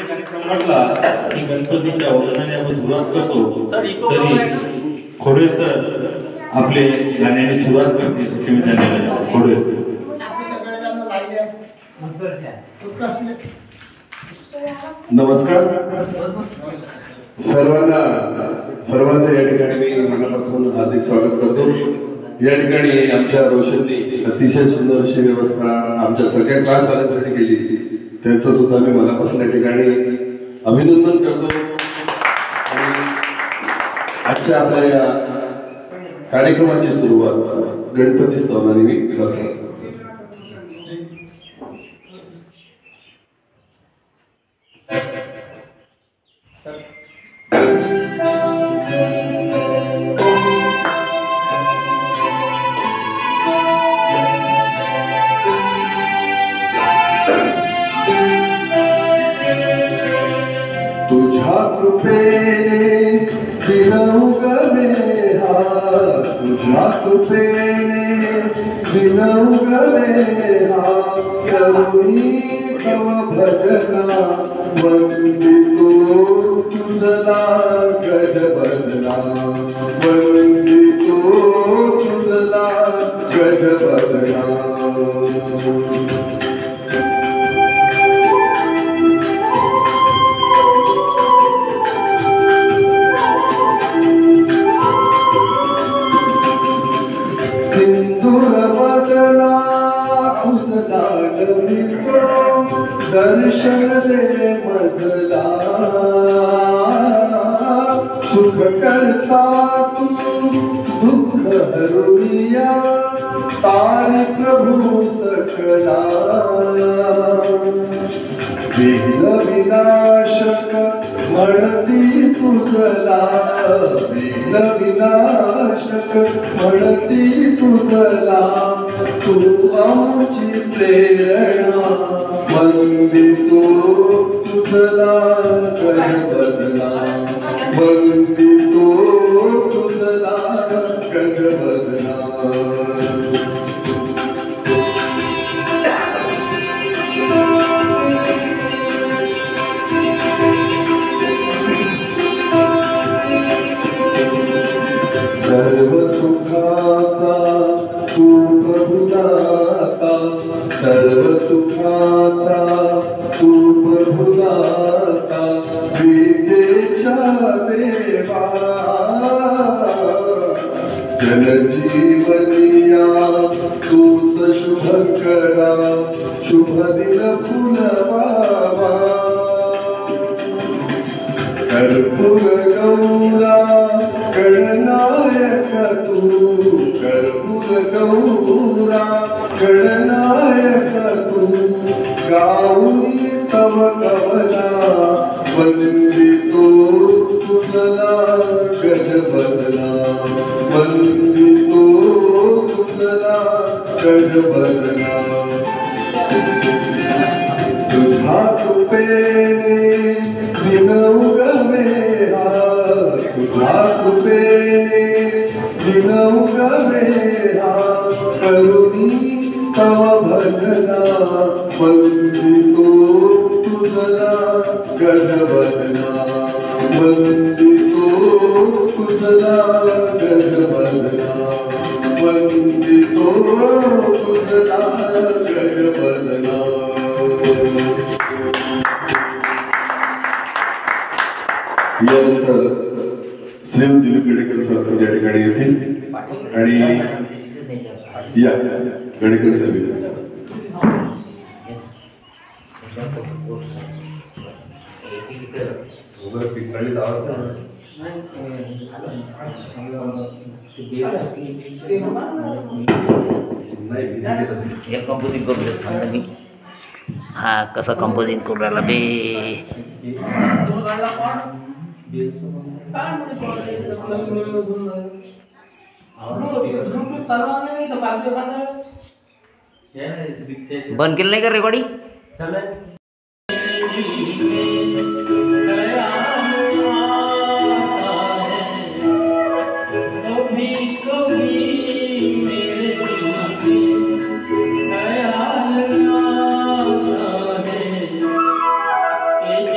कार्यक्रम म्हटला की गणपतीच्या वंदनाने आपण सुरुवात करतो, तरी खोडे सर आपले गाण्याने सुरुवात करतील असे मी त्यांना खोडे सर. नमस्कार सर्वांना, सर्वांचं या ठिकाणी मी मनापासून हार्दिक स्वागत करतो. या ठिकाणी आमच्या रोशननी अतिशय सुंदर अशी व्यवस्था आमच्या सगळ्या क्लास वाल्यांसाठी केली, त्यांचं सुद्धा मी मनापासून या ठिकाणी अभिनंदन करतो. आणि आजच्या आपल्या या कार्यक्रमाची सुरुवात गणपती स्तवाने मी करतो. तुझ्या कृपेने दिन उगले हा, तुझ्या कृपेने दिन उगले हा, करुणी तव भजना वंदितो तुझला गज बदला, वंदितो तुझला गज बदला. सिंधूर बदला तुझला मित्रो, दर्शन दे मजला, सुख करता तू दुःख हरुनिया, तारी प्रभू सकला. विघ्न विनाशक म्हणती तुझला, विघ्न विनाशक म्हणती तुझला, तू आमची प्रेरणा वंदितो तुझला गज बदला, वंदितो तुझला गज बदला. सर्व सुखाचा तू प्रभुदाता, सर्व सुखाचा तू प्रभुदाता, विद्येच्या देवा जनजीवनिया तूच शुभ करा, शुभ दिन फुलवावा. कर्पूर गौरा गणनायक तू, कर्पूर गौरा गणनायक तू, गाऊनी तव कवना वंदितो तुझला गज बदला, वंदितो तुझला गज बदला. तुझ्या कृपेने दिन उगले हा, तुझ्या कृपेने दिन उगले हा, करुणी तव भजना वंदितो तुझला गज बदला, वंदितो तुझला गज बदला, वंदितो तुझला गज बदला. यानंतर श्री दिलीप गडेकर सर या ठिकाणी येतील आणि या गडेकर साहेब. कंपोजिंग करू शकतो मी. हा कसं कंपोजिंग करू राहिला बे. बंद केलं नाही का रेकॉर्डिंग?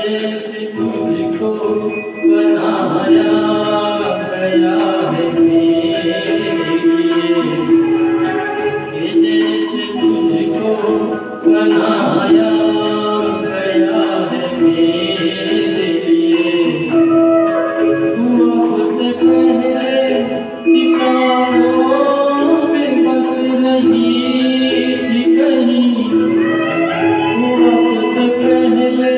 Yeah. बनाया गया है मेरे लिए। तू उससे पहले सितारों में बस रही थी कहीं। तू उससे पहले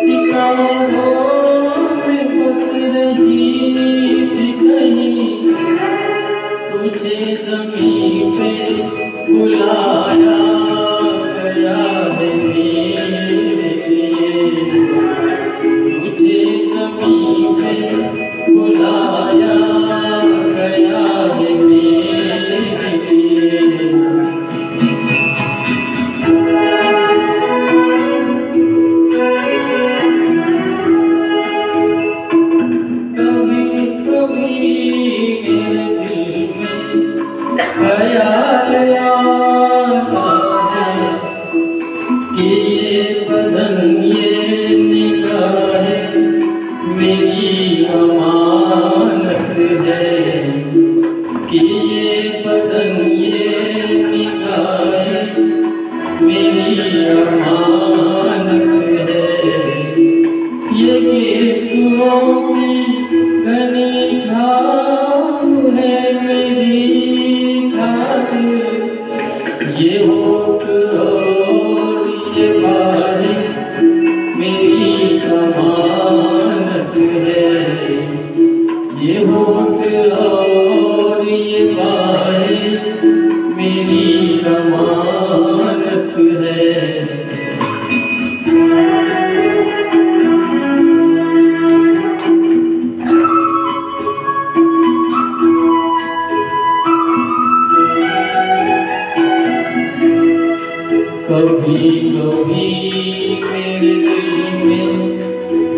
सितारों में बस रही थी कहीं। तुझे ज़मीं पे बुलाया गया है मेरे लिए। तुझे ज़मीं पे बुलाया गया है मेरे लिए। कभी कभी मेरे दिल में ख्याल आता है कि ये बदन ये निगाहें मेरी अमानत है। कि ये बदन ये निगाहें मेरी अमानत है। ये केसुओं की घनी छाँव है मेरी खातिर। ये होठ और ये बाहें मेरी अमानत है। ये होठ और ये बाहें मेरी अमानत है। कभी कभी मेरे दिल में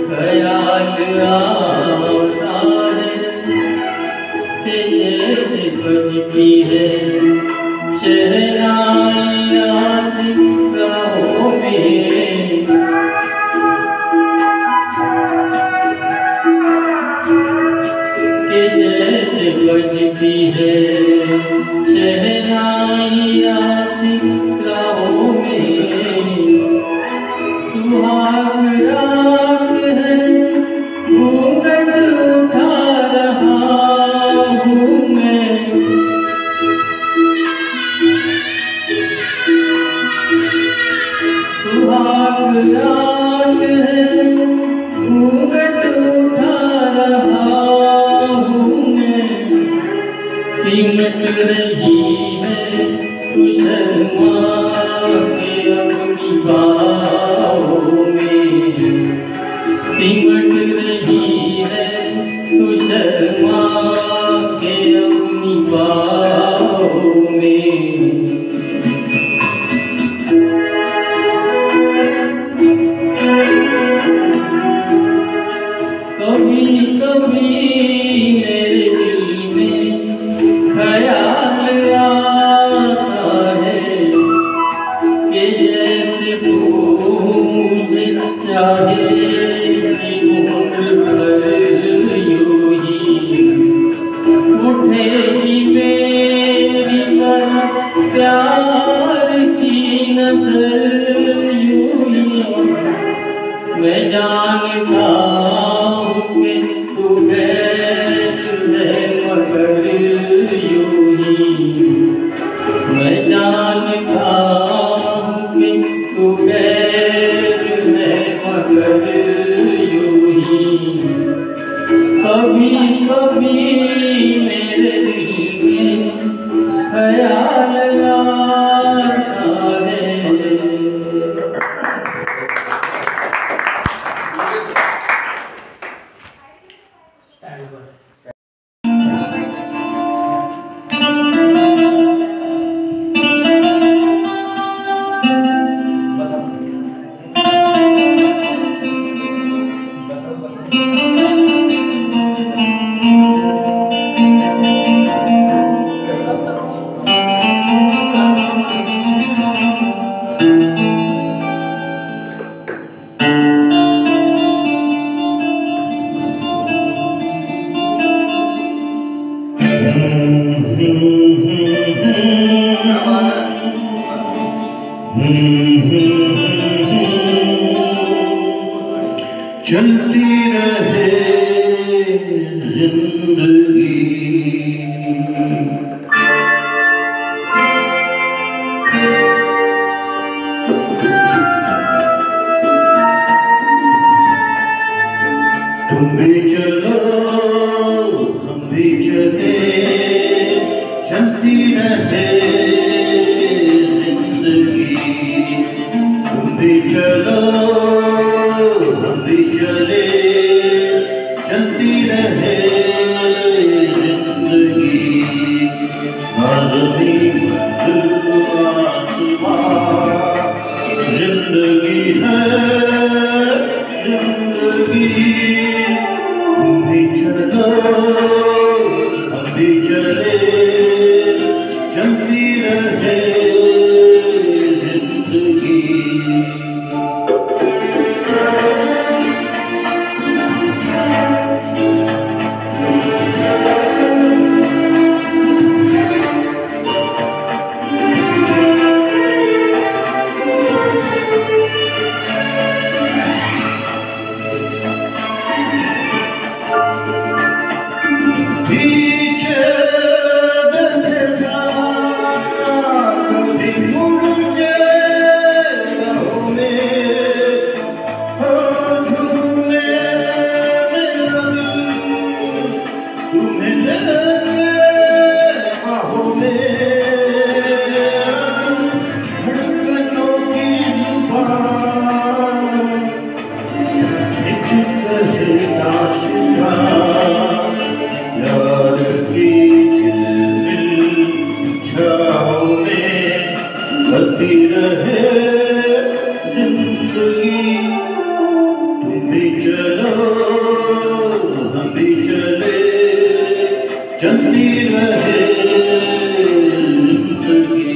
ख्याल आता है कि जैसे बजती है शहनाई आशिक राहों में। कि जैसे बजती है शहनाई आशिक राहों में। सुहाग रात है घूंघट उठा रहा हूँ मैं। सुहाग रात है घूंघट उठा रहा हूँ मैं। सिमट रही है तू शर्मा के अपनी बाहों में। सिमट रही है तू शर्मा के अपनी बाहों में। कभी कभी मेरे दिल में ख्याल आता है कि जैसे तू मुझे चाहे उम्र भर यूं ही। उठेगी मेरी तरफ प्यार की नजर यूं ही। मैं जानता हूँ कि तू गैर है मगर यूं ही। मैं जानता हूँ कि तू गैर है मगर यूं ही। कभी कभी मेरे दिल में ख्याल आता है। चलती रहे जिंदगी। तुम भी चलो हम भी चले, चलती रहे जिंदगी। तुम भी चलो हम भी चले, चलती रहे जिंदगी। आज़मी आसमां जिंदगी है जिंदगी। तुम भी चलो हम भी चले, चलती रहे जिंदगी। पीछे देखना कभी मुड़ के राहों में, झूमे मेरा दिल तुम्हें लेके बाहों में। धड़कनों की जुबान एक कहे आशिका, यार की झिलमिल छाँव में बहती रहे जिंदगी। तुम भी चलो हम भी चले, चलती रहे जिंदगी।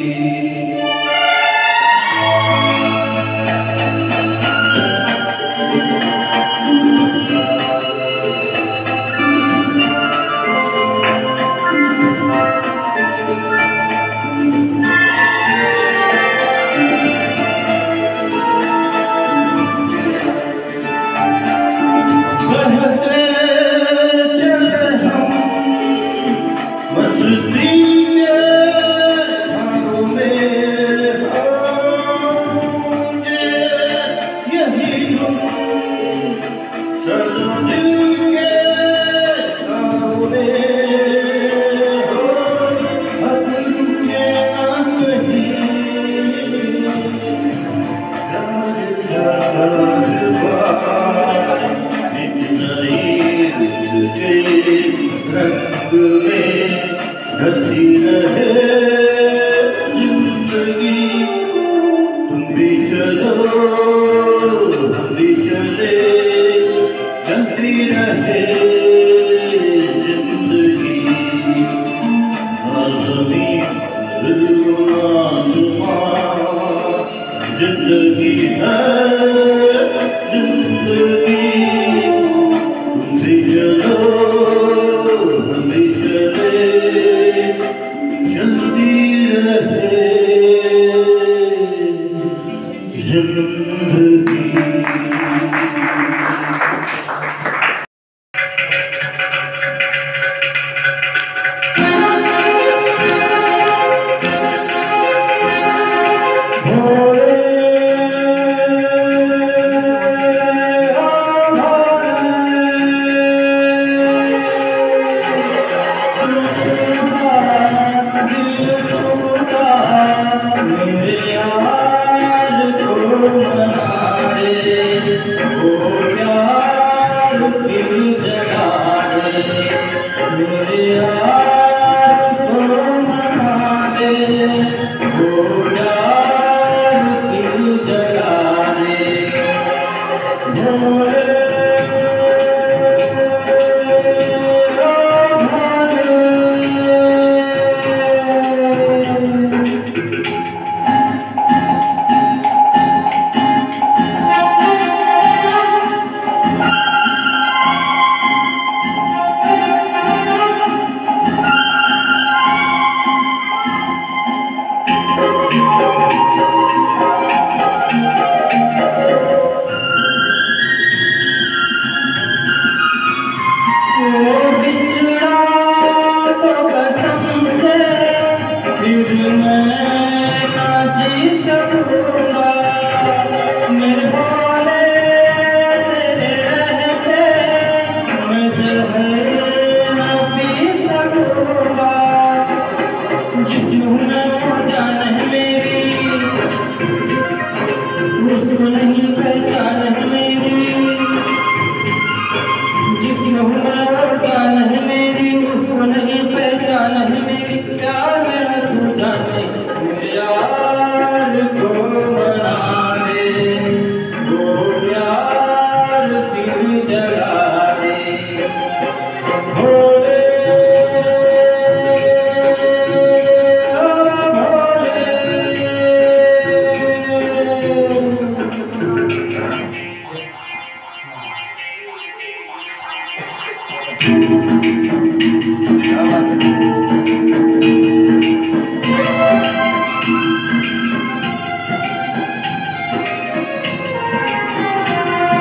बहते चले हम मस्ती के धारों में, होंगे यही हम सदा दिल के तारों में। हो अब रुके ना कहीं, के रंग में ढलती रहे जिंदगी। तुम भी चलो हम भी चले, चलती रहे जिंदगी। आज़मी आसमां जिंदगी है जिंदगी। तुम भी चलो हम भी चले, चलती रहे जिंदगी।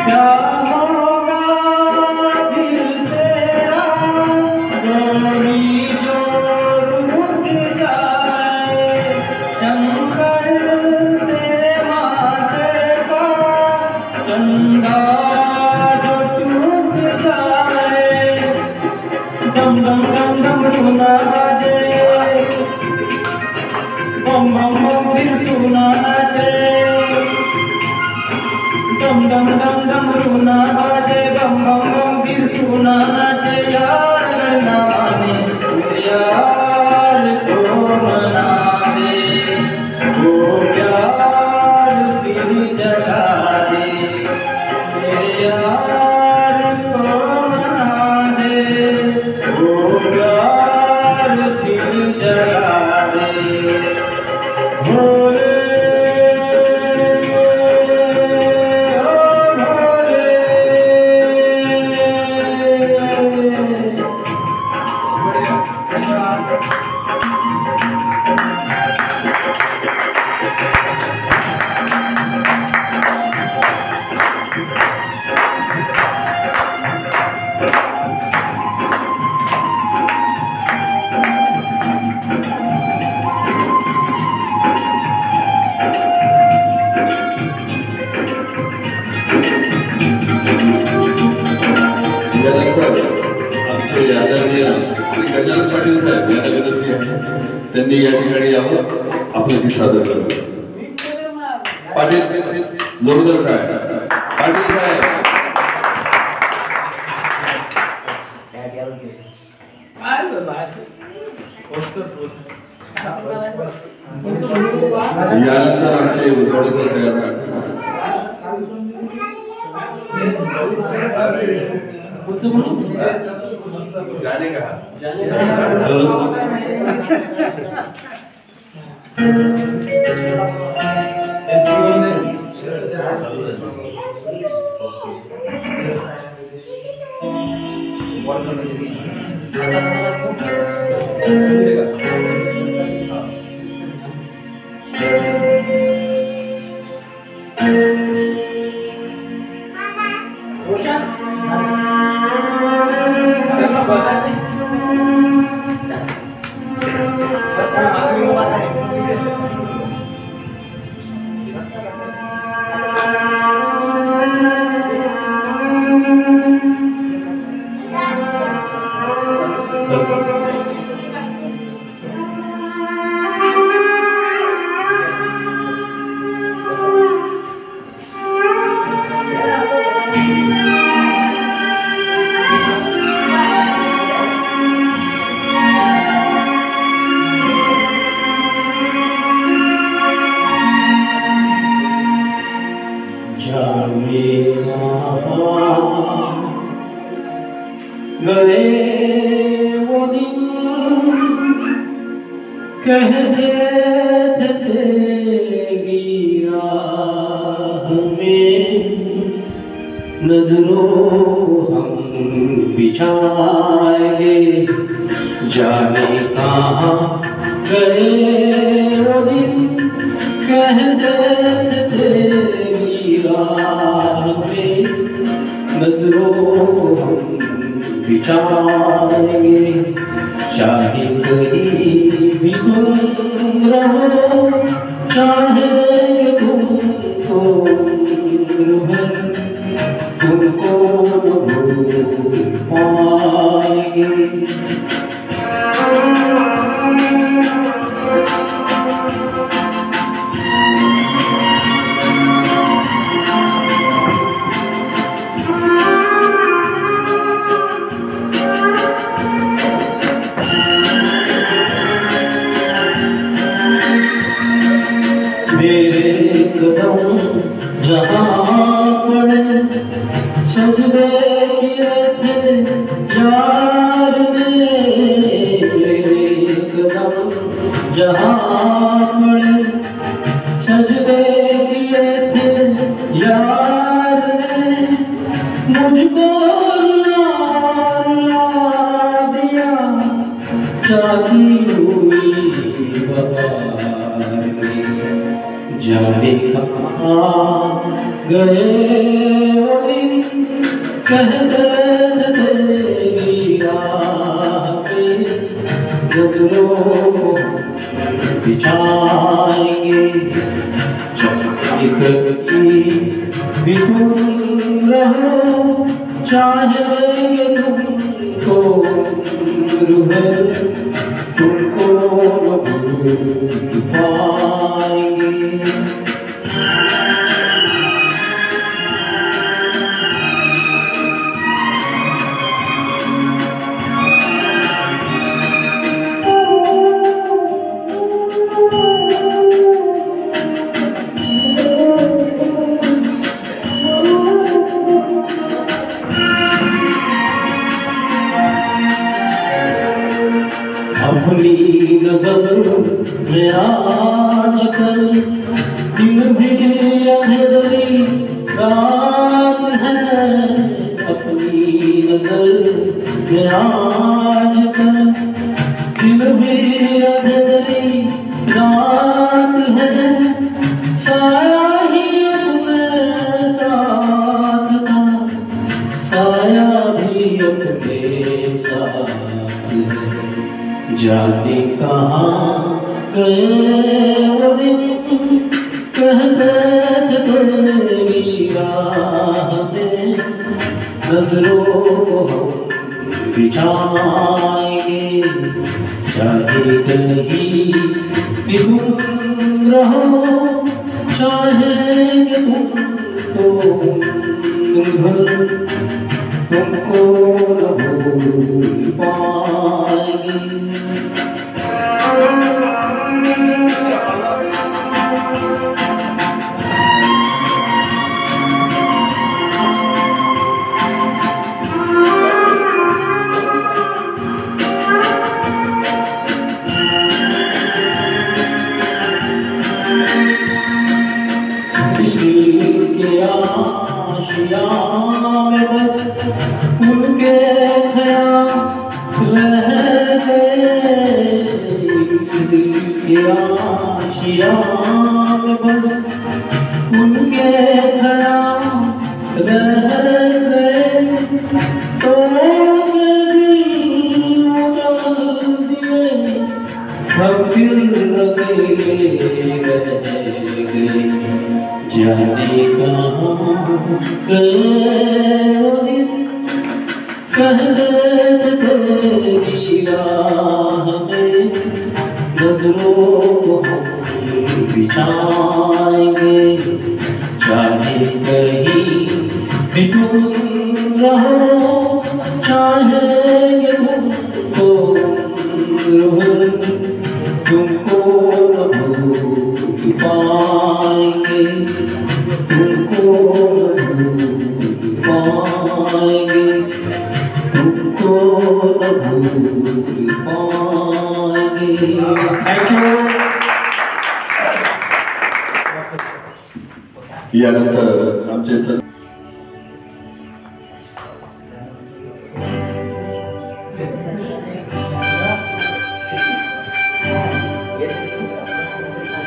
क्या होगा फिर तेरा गोरी जो रूठ जाए, शंकर तेरे माथे का चंदा जो टूट जाए। डम डम डम डम टूना बाजे, बम बम बम फिर टूना नाचे। डम डम डम डम टूना बाजे, बम बम बम फिर टूना नाचे। यार अगर ना माने यार को मना दे, वो प्यार फिर जगा दे। मेरे यार को मना दे, वो प्यार फिर जगा दे। भोले ओ भोले, यानंतर आमचे आदरणीय श्री गजानन पाटील साहेब यांना विनंती आहे त्यांनी या ठिकाणी यावं, आपलं गीत सादर करावं. पाटील जोरदार काय पाटील साहेब. यानंतर आमचे उजवडे सर तयार करतात. जाने का गए वो दिन कहते थे तेरी राह में नजरों हम बिछाएंगे, जाने कहाँ गए वो दिन कहते थे तेरी राह में नजरों हम बिछाएंगे। चाहे कहीं भी तुम रहो, चाहे तुमको तुमको भूल पाएंगे। मेरे कदम जहाँ पड़े सजदे किए थे यार ने, मेरे कदम जहाँ पड़े सजदे किए थे यार ने, मुझको रुला दिया जाती हुई बहार में। जाने कहाँ गए वो दिन कह दे तेरी राह पे नजरों को बिछाएंगे जब कभी भी तुम रहो चाहेंगे तुमको तुमको न भूल पाएंगे। अपनी नजर में आजकल दिन भी अंधेरी रात है। अपनी नजर में आजकल दिन भी अंधेरी रात है। साया ही अपने साथ था, साया भी अपने साथ है। जाने कहाँ गए वो दिन कहते थे तेरी राह में नजरों को हम बिछाएंगे। चाहे कहीं भी तुम रहो चाहेंगे तुमको न भूल पाएंगे। के आशिया में बस उनके ख्याल रह गए। इस दिल के आशिया में बस उनके ख्याल रह गए। तो दिल जल दिए हम फिर अकेले रह गए। जाने कहाँ गए वो दिन कहते तेरी राह में नजरों को हम बिछाएंगे। चाहे कहीं भी तुम रहो चाहेंगे तुमको न भूल पाएंगे। तुमको न भूल पाएंगे। तुमको न भूल पाएंगे। Thank you. यानंतर आमचे सर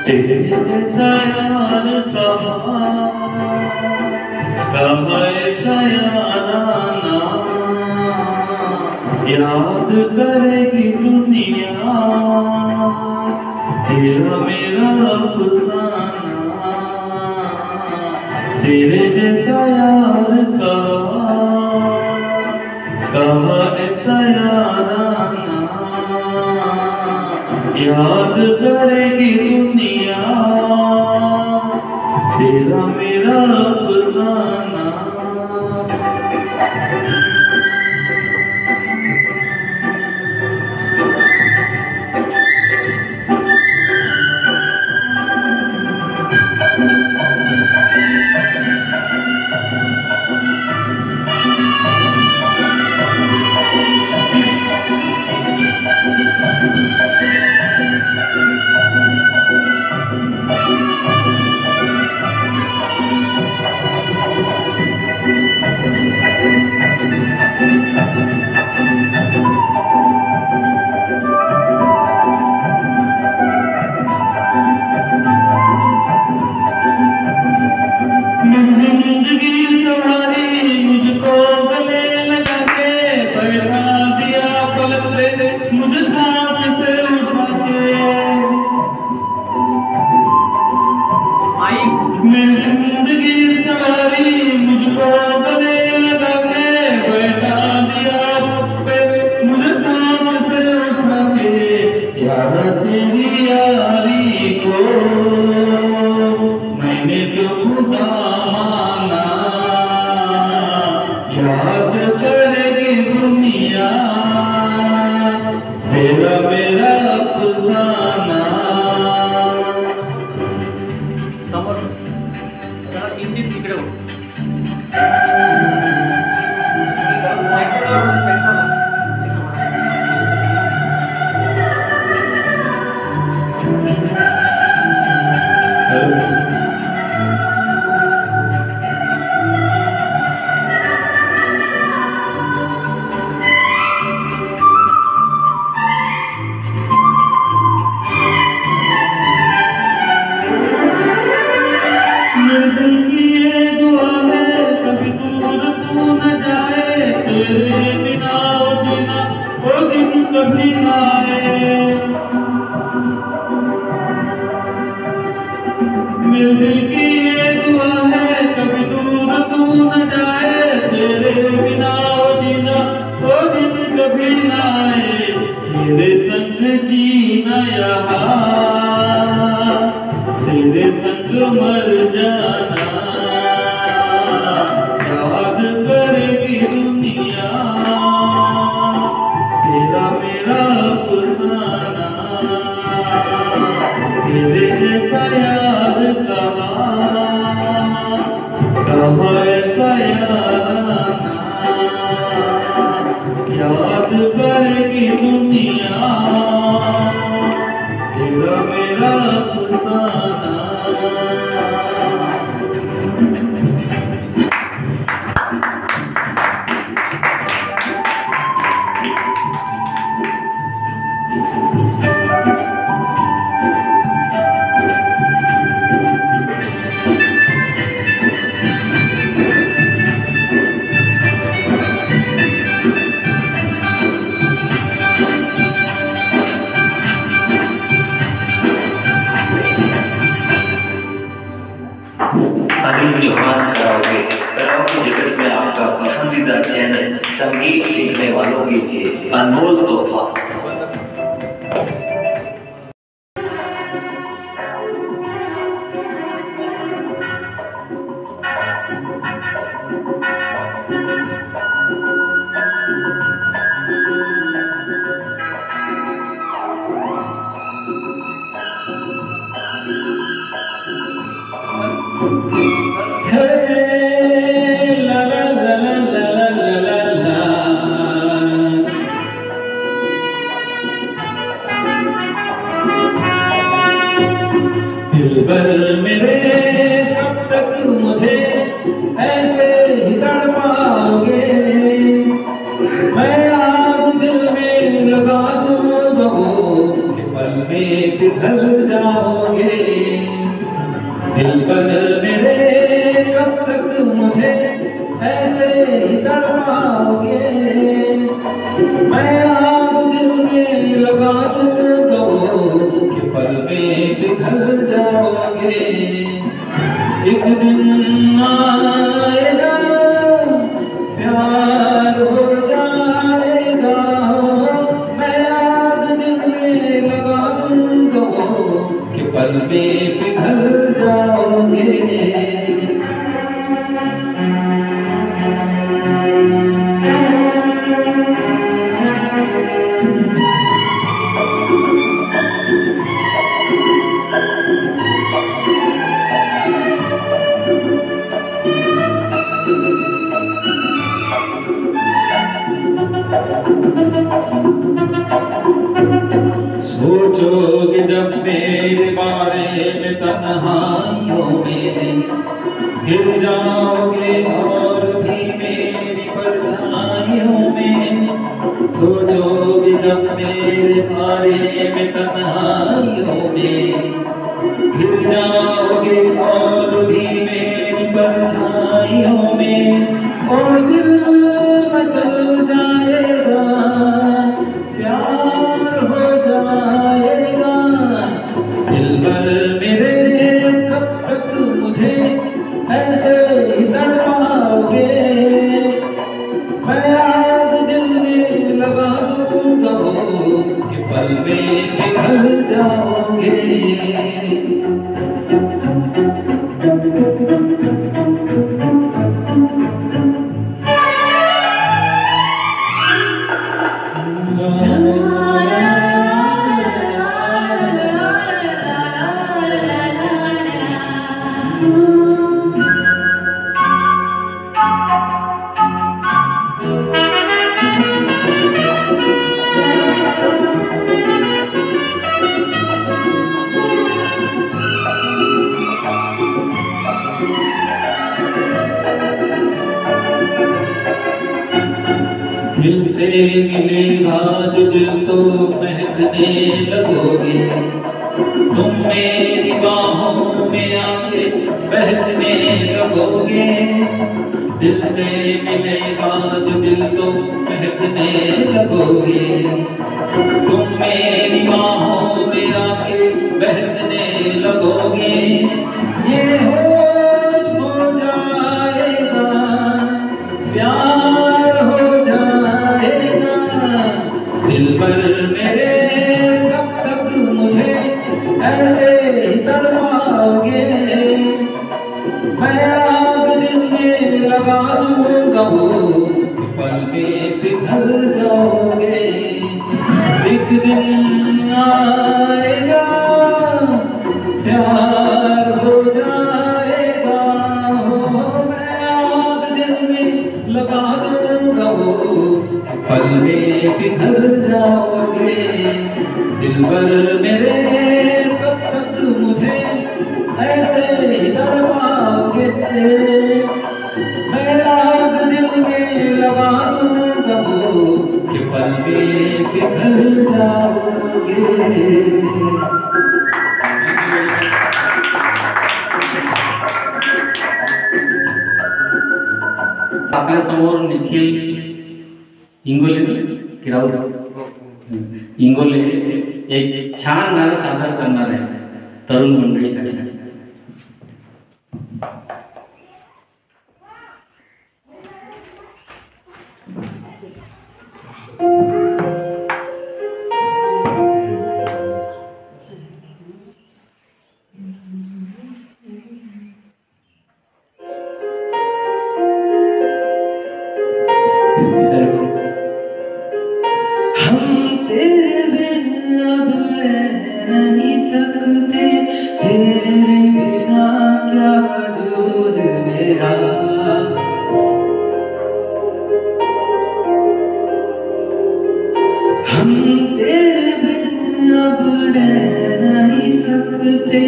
तेरे जैसा यार कहाँ ऐसा याराना याद करेगी दुनिया तेरा मेरा अफसाना। तेरे जैसा यार कहाँ ऐसा याराना याद करेगी दुनिया तेरा मेरा अफसाना। इकडे हो. सेंटरला हो, सेंटरला. कभी ना आए मिल की ये दुआ है कभी दूर तू न जाए तेरे बिना वो जीना वो दिन कभी ना आए तेरे संग जीना यहाँ तेरे संग मर जाना याद करेगी दुनिया तेरा मेरा अफसाना तेरे जैसा यार कहाँ ऐसा याराना याद करेगी दुनिया तेरा मेरा अफसाना। अनिल चौहान कराओगे कराओगे जगत में आपका पसंदीदा चैनल संगीत सीखने वालों के लिए अनमोल तोहफा। दिलबर मेरे कब तक मुझे ऐसे ही तड़पाओगे मैं आग दिल में लगा दूँ कि पल में पिघल जाओगे दिलबर मेरे कब तक मुझे ऐसे ही तड़पाओगे मैं आग दिल में लगा दूँ कि पल में पिघल जाओगे एक दिन आएगा प्यार हो जाएगा मैं आग दिल में लगा दूंगा कि पल में पिघल जाओगे। सोचोगे जब मेरे बारे में तन्हाइयों में गिर जाओगे और भी मेरी परछाइयों में सोचोगे जब मेरे बारे में तन्हाइयों में गिर जाओगे और भी मेरी परछाइयों में और दिल मचल जाएगा प्यार हो जाएगा दिलबर मेरे कब तक मुझे ऐसे ही तड़पाओगे मैं आग दिल में लगा दूंगा कि पल में पिघल जाओगे। दिल से मिलेगा जो दिल तो महकने लगोगे, तुम मेरी बाहों में आके बहकने लगोगे। दिल से मिलेगा जो दिल तो महकने लगोगे, तुम मेरी बाहों में आके बहकने लगोगे। ये होश हो जाएगा, प्यार हो जाएगा, दिल पर मेरे कब तक मुझे ऐसे ही तड़पाओगे। मैं आग दिल में लगा दूंगा वो पल में पिघल जाओगे। एक दिन आएगा प्यार हो जाएगा, हो मैं आग दिल में लगा दूंगा वो पल में पिघल जाओगे। दिल पर मेरे कब तक मुझे ऐसे ही तड़पाओगे। मैं आग दिल में लगा दूंगा वो कि पल में पिघल जाओगे। आपल्या समोर निखिल इंगोले की राहुल इंगोले एक छान गाणं सादर करणार आहे तरुण मंडळीसाठी. हम तेरे बिन अब रह नहीं सकते, तेरे बिना क्या वजूद मेरा। हम तेरे बिन अब रह नहीं सकते,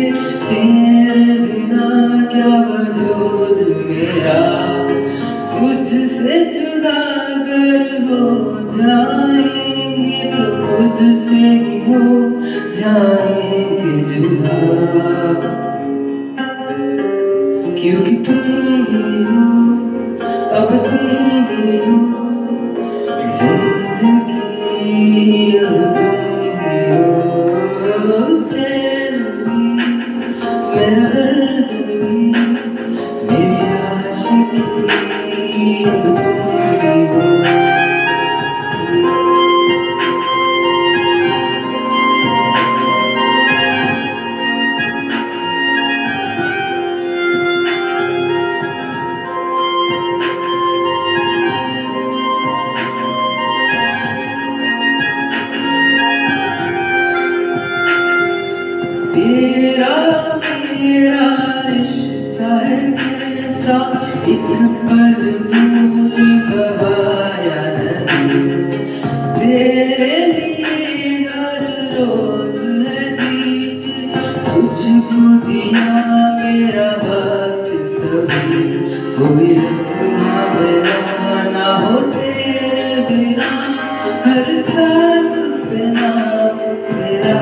तेरे बिना क्या वजूद मेरा। तुझसे जुदा अगर हो जाएंगे तो खुद से ही हो जाएंगे जुदा, क्योंकि तुम ही हो, अब तुम ही हो जिंदगी, अब तुम ही हो चैन भी, मेरा दर्द भी, मेरी आशिकी, अब तुम ही हो। तेरा मेरा रिश्ता है कैसा, एक पल दूर गवाया नहीं। तेरे लिए हर रोज है जीत, तुझको दिया मेरा वक्त सभी। कोई लम्हा मेरा ना हो तेरे बिना, हर सांस पे नाम तेरा,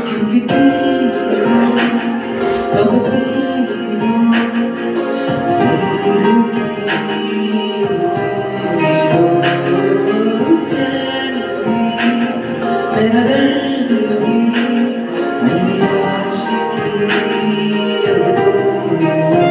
क्योंकि तुम ही हो, अब तुम ही हो जिंदगी, अब तुम ही हो चैन भी, मेरा दर्द भी, मेरी आशिकी, अब तुम ही हो।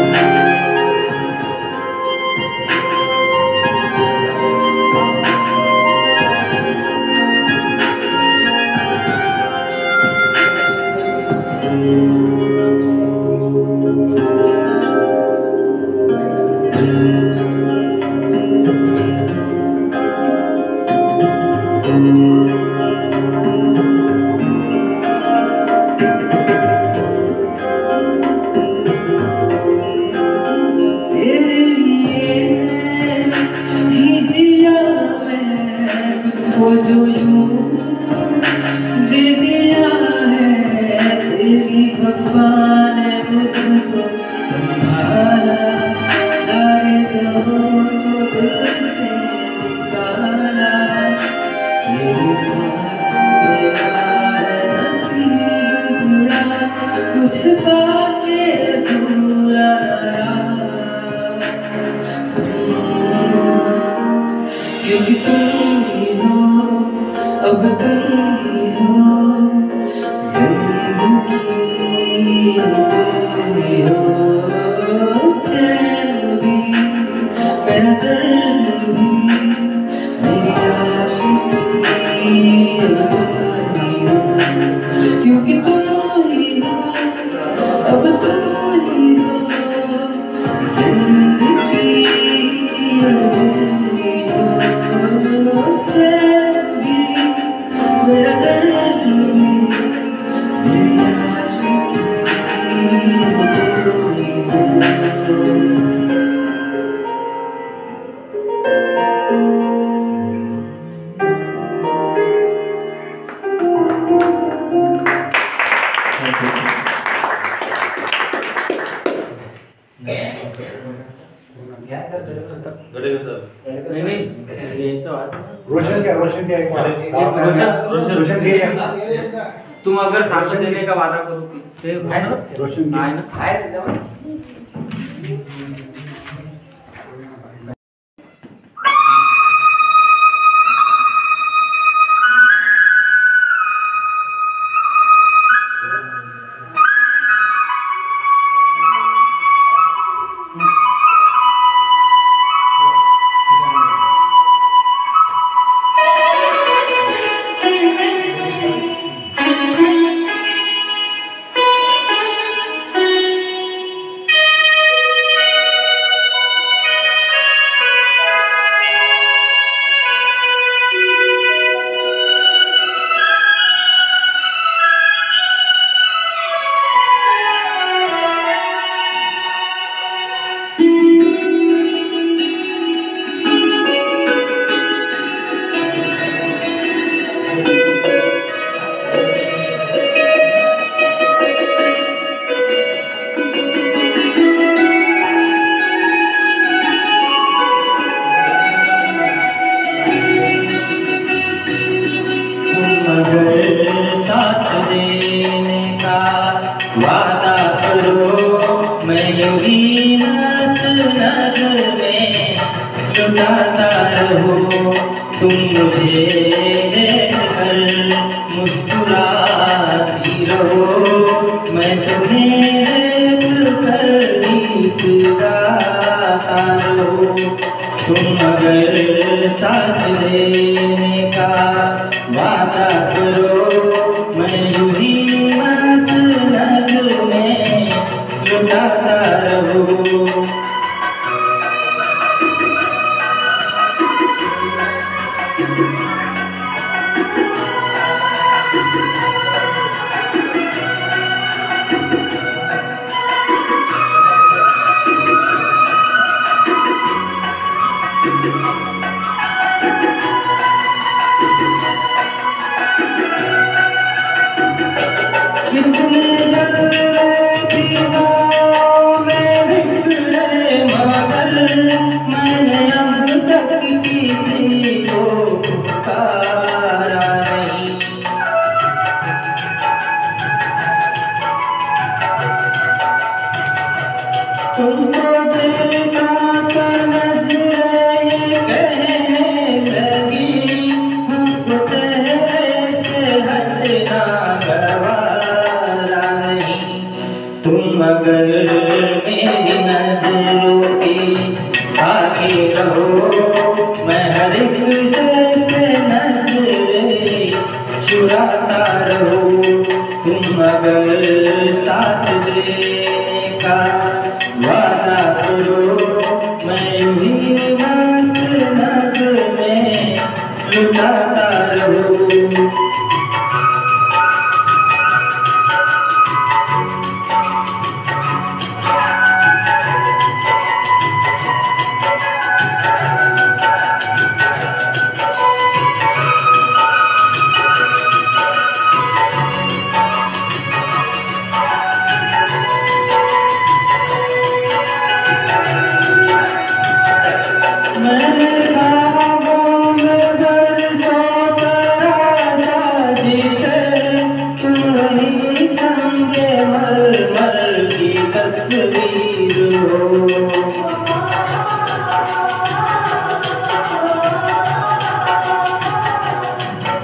तेरे लिए ही जिया मैं खुद को जो यूं दे दिया है, तेरी वफा ने मुझको संभाला, सारे पाके अधूरा क्योंकि तुम ही हो, अब तुम ही हो जिंदगी, तुम ही हो चैन भी, मेरा दर्द भी, मेरी आशिकी, अब तुम ही हो, क्योंकि तुम ही हो, अब तुम ही हो जिंदगी, अब तुम ही हो चैन भी, मेरा दर्द भी, मेरी आशिकी, अब तुम ही हो। तुम अगर साक्ष्य देने का वादा करो रोशन है ना लुटाता रहो तुम मुझे देखकर मुस्कुराती रहो, मैं तुम्हें देखकर गीत गाता रहो। तुम अगर साथ देने का वादा करो, मैं यूं ही मस्त नगमे लुटाता रहो। कितने जलवे फिजाओं में बिखरे मगर मैंने अब तक किसी को पुकारा नहीं। तुमको देखा तो नजरें ये कहने लगी, हमको चेहरे से हटना गवारा नहीं। तुम अगर मेरी नजरों की आगे रहो, मैं हर एक से नजरें चुराता रहूं। तुम अगर साथ देने का वादा करो, मैं यूं ही मस्त नगमे लुटाता रहूं। तस्वीर हो।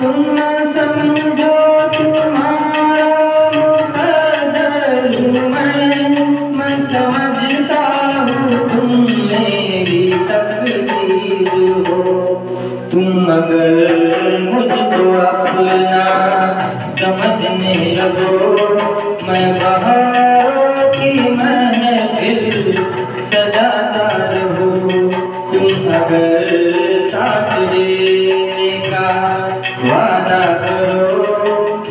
तुम न समझो तुम्हारा मुकद्दर हूँ मैं समझता हूँ तुम मेरी तकदीर हो। तुम अगर मुझको अपना समझने लगो, मैं बहारों की महफिल सजाता रहूं। तुम अगर साथ देने का वादा करो,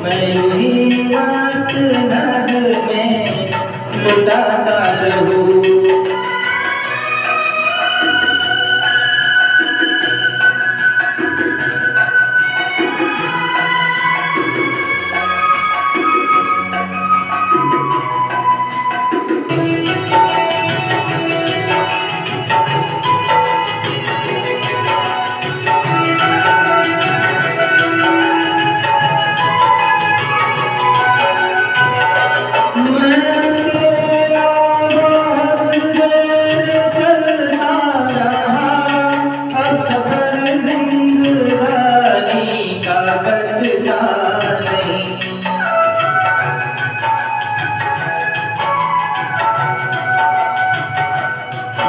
मैं यूं मस्त नगमे लुटाता रहूं।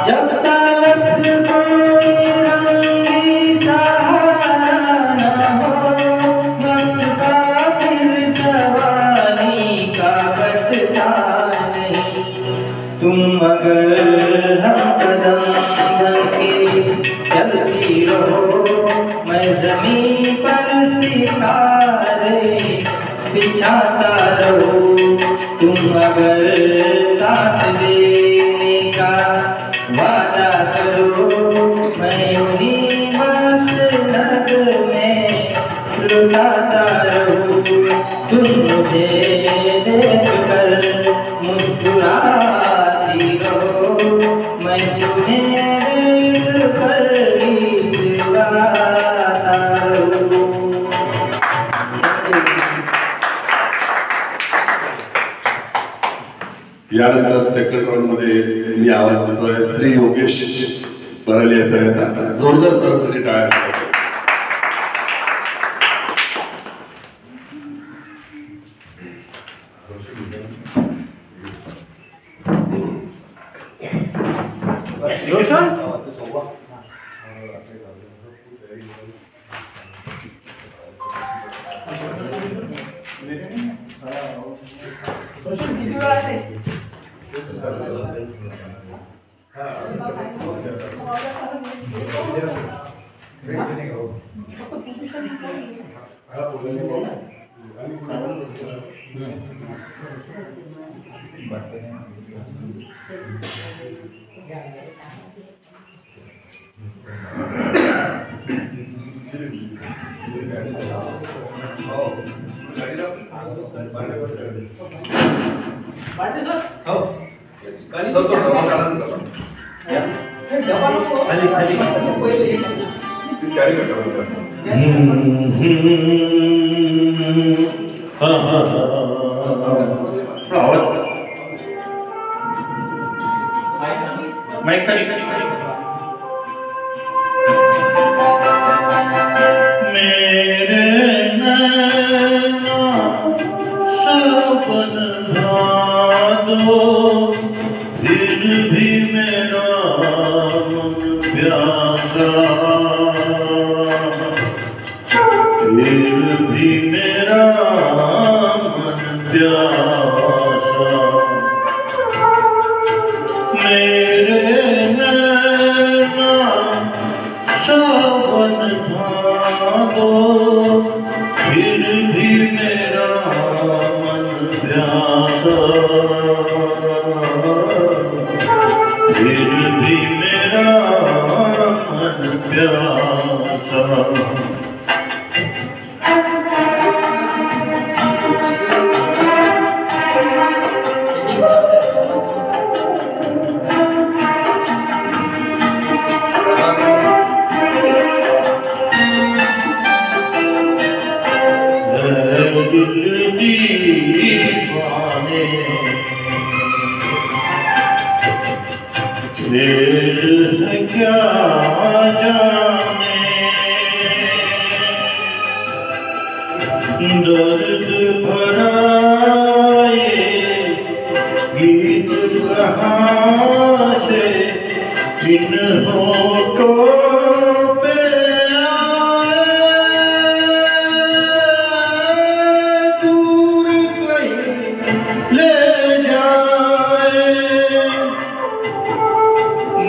जब तक कोई रंगी सहारा न हो, वक्त का फिर जवानी का कटता नहीं। तुम अगर हम कदम बनके चलती रहो, मैं जमीन पर सितारे बिछाता रहूं। तुम अगर साथ देने का वादा करो, मैं उन्हीं मस्त नगमे लुटाता रहूं। तुम मुझे देख कर मुस्कुराती रहो, मैं तुम्हें देख कर गीत गाता रहूं। यानंतर सेकंड राऊंड मध्ये मी आवाज देतोय श्री योगेश बराले या सगळ्यांना जोरदार सरासरी टाळ्या. मेरे नैना सपन भादो, फिर भी मेरा मन प्यासा, फिर भी मेरा मन प्यासा। मेरे नैना सावन भादो, फिर भी मेरा मन प्यासा। खेल है क्या जाने, दर्द भरा ये गीत कहाँ से इन होठों पे आए, दूर कहीं ले जाए।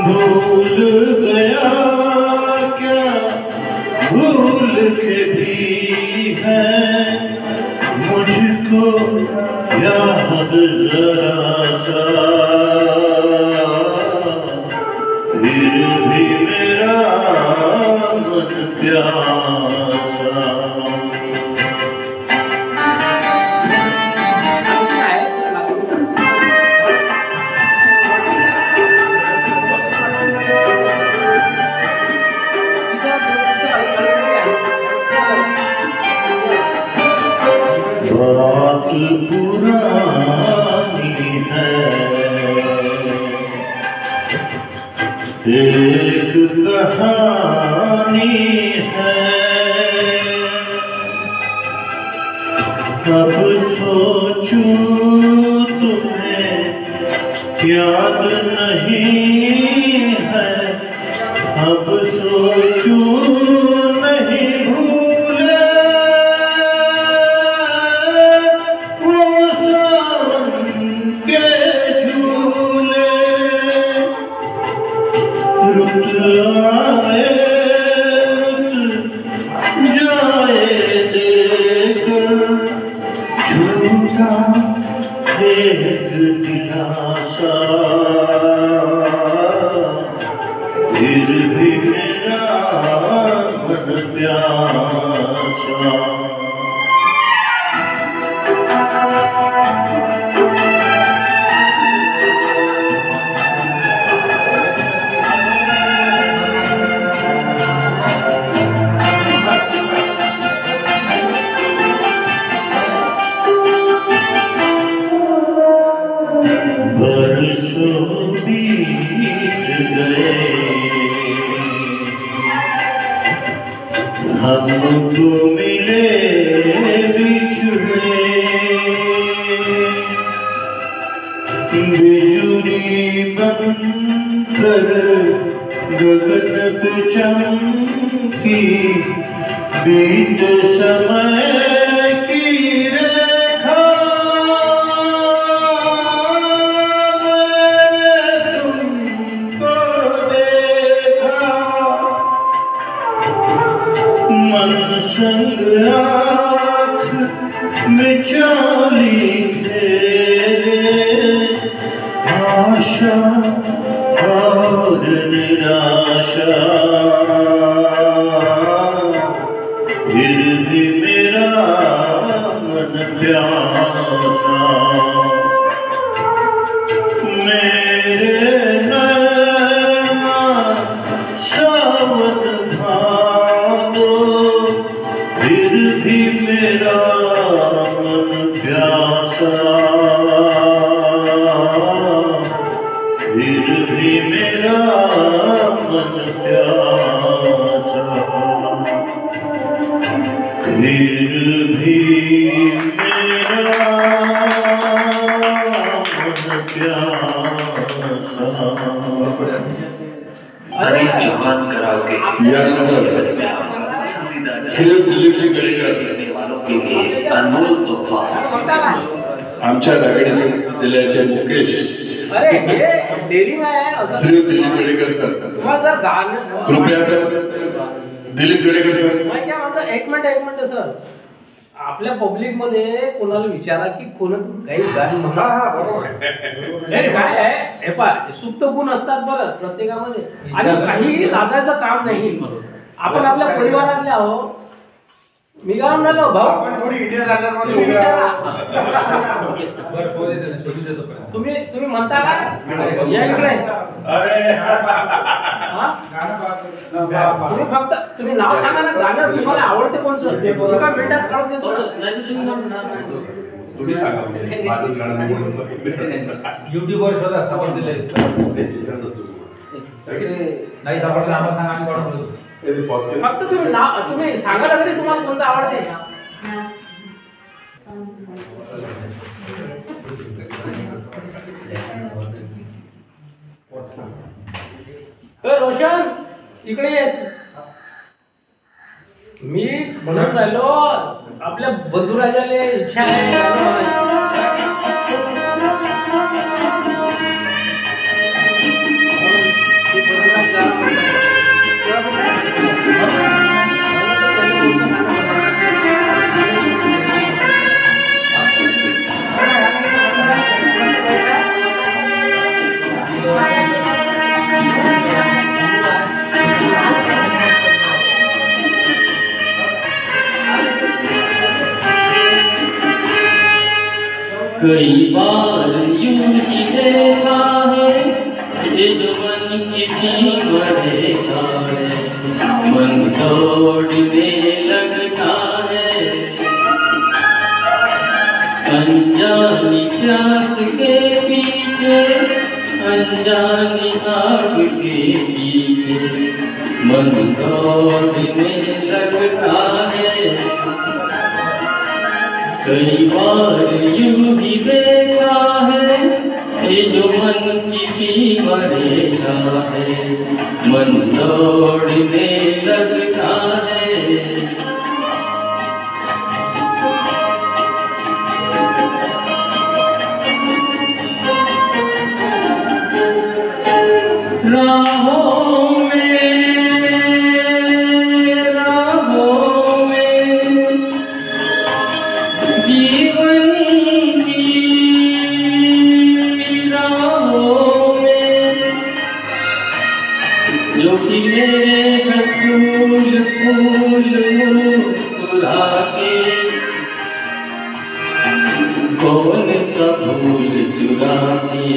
भूल गया क्या भूल के भी है मुझको याद जरा सा, फिर भी मेरा मन प्यासा। बात पुरानी है, एक कहानी है, अब सोचूं तुम्हें याद नहीं है, अब सोचूं नहीं भूले वो सावन के झूले। रुत आए रुत जाए देकर झूठा एक दिलासा, फिर भी मेरा मन प्यासा। बरसों बीत गए हमको मिले बिछड़े, बिजुली बनकर गगन पे चमकी, बीत समय की रेखा मैंने तुमको देखा, मन संग आँख में चाली खेले, आशा और निराशा, फिर भी मेरा मन प्यासा। मेरे नैना सावन भादो, फिर भी मेरा मन प्यासा, फिर भी मेरा मन प्यासा, फिर भी मेरा मन प्यासा। अनिल चौहान कराओगे यानंतर जगत में आपका पसंदीदा श्री दिलीप सिंह गडेकर सीखने वालों के लिए अनमोल तोहफा। आमच्या रायगड जिल्ह्याचे मुकेश अरे हे डेअरिंग आहे असं श्री दिलीप गडेकर सर, तुम्हाला जर गाणं कृपया सर दिलीप गडेकर सर. माहिती काय म्हणतो, एक मिनिट सर, आपल्या पब्लिक मध्ये कोणाला विचारा की कोण काही गाणी म्हणा. हे काय आहे, हे पहा सुप्त गुण असतात बरं प्रत्येकामध्ये, आणि काही लाजायचं काम नाही. आपण आपल्या परिवारातले आहो. मी काय म्हणालो भाऊ, तुम्ही विचारा. तुम्ही म्हणता काय या इकडे, तुम्ही फक्त तुम्ही नाव सांगा ना, गाणं तुम्हाला आवडते कोणचं, एका मिनिटात काढून देतो. युट्यूबवर शोधा, समज दिले. नाही सापडलं आम्हाला सांगा, आम्ही काढून देतो. फक्त तुम्ही सांगा तरी तुम्हाला कोणतं आवडते. रोशन इकडे ये. मी म्हणत राहिलो आपल्या बंधुराजाला इच्छा आहे गाणं म्हणायची. ते बंधुराज गाणं म्हणतात. कई बार यूं ही देखा है ये जो मन किसी मरेगा है, मन दौड़ने लगता है अनजानी प्यास के पीछे, अनजानी आग के पीछे मन दौड़ने लगता है। कई बार यूं ही देखा है ये जो मन किसी मरेगा है, मन दौड़ने लगता है। राहों में जीवन की राहों में जो खिले हैं फूल फूल मुस्कुरा के, कौन सा फूल चुरा के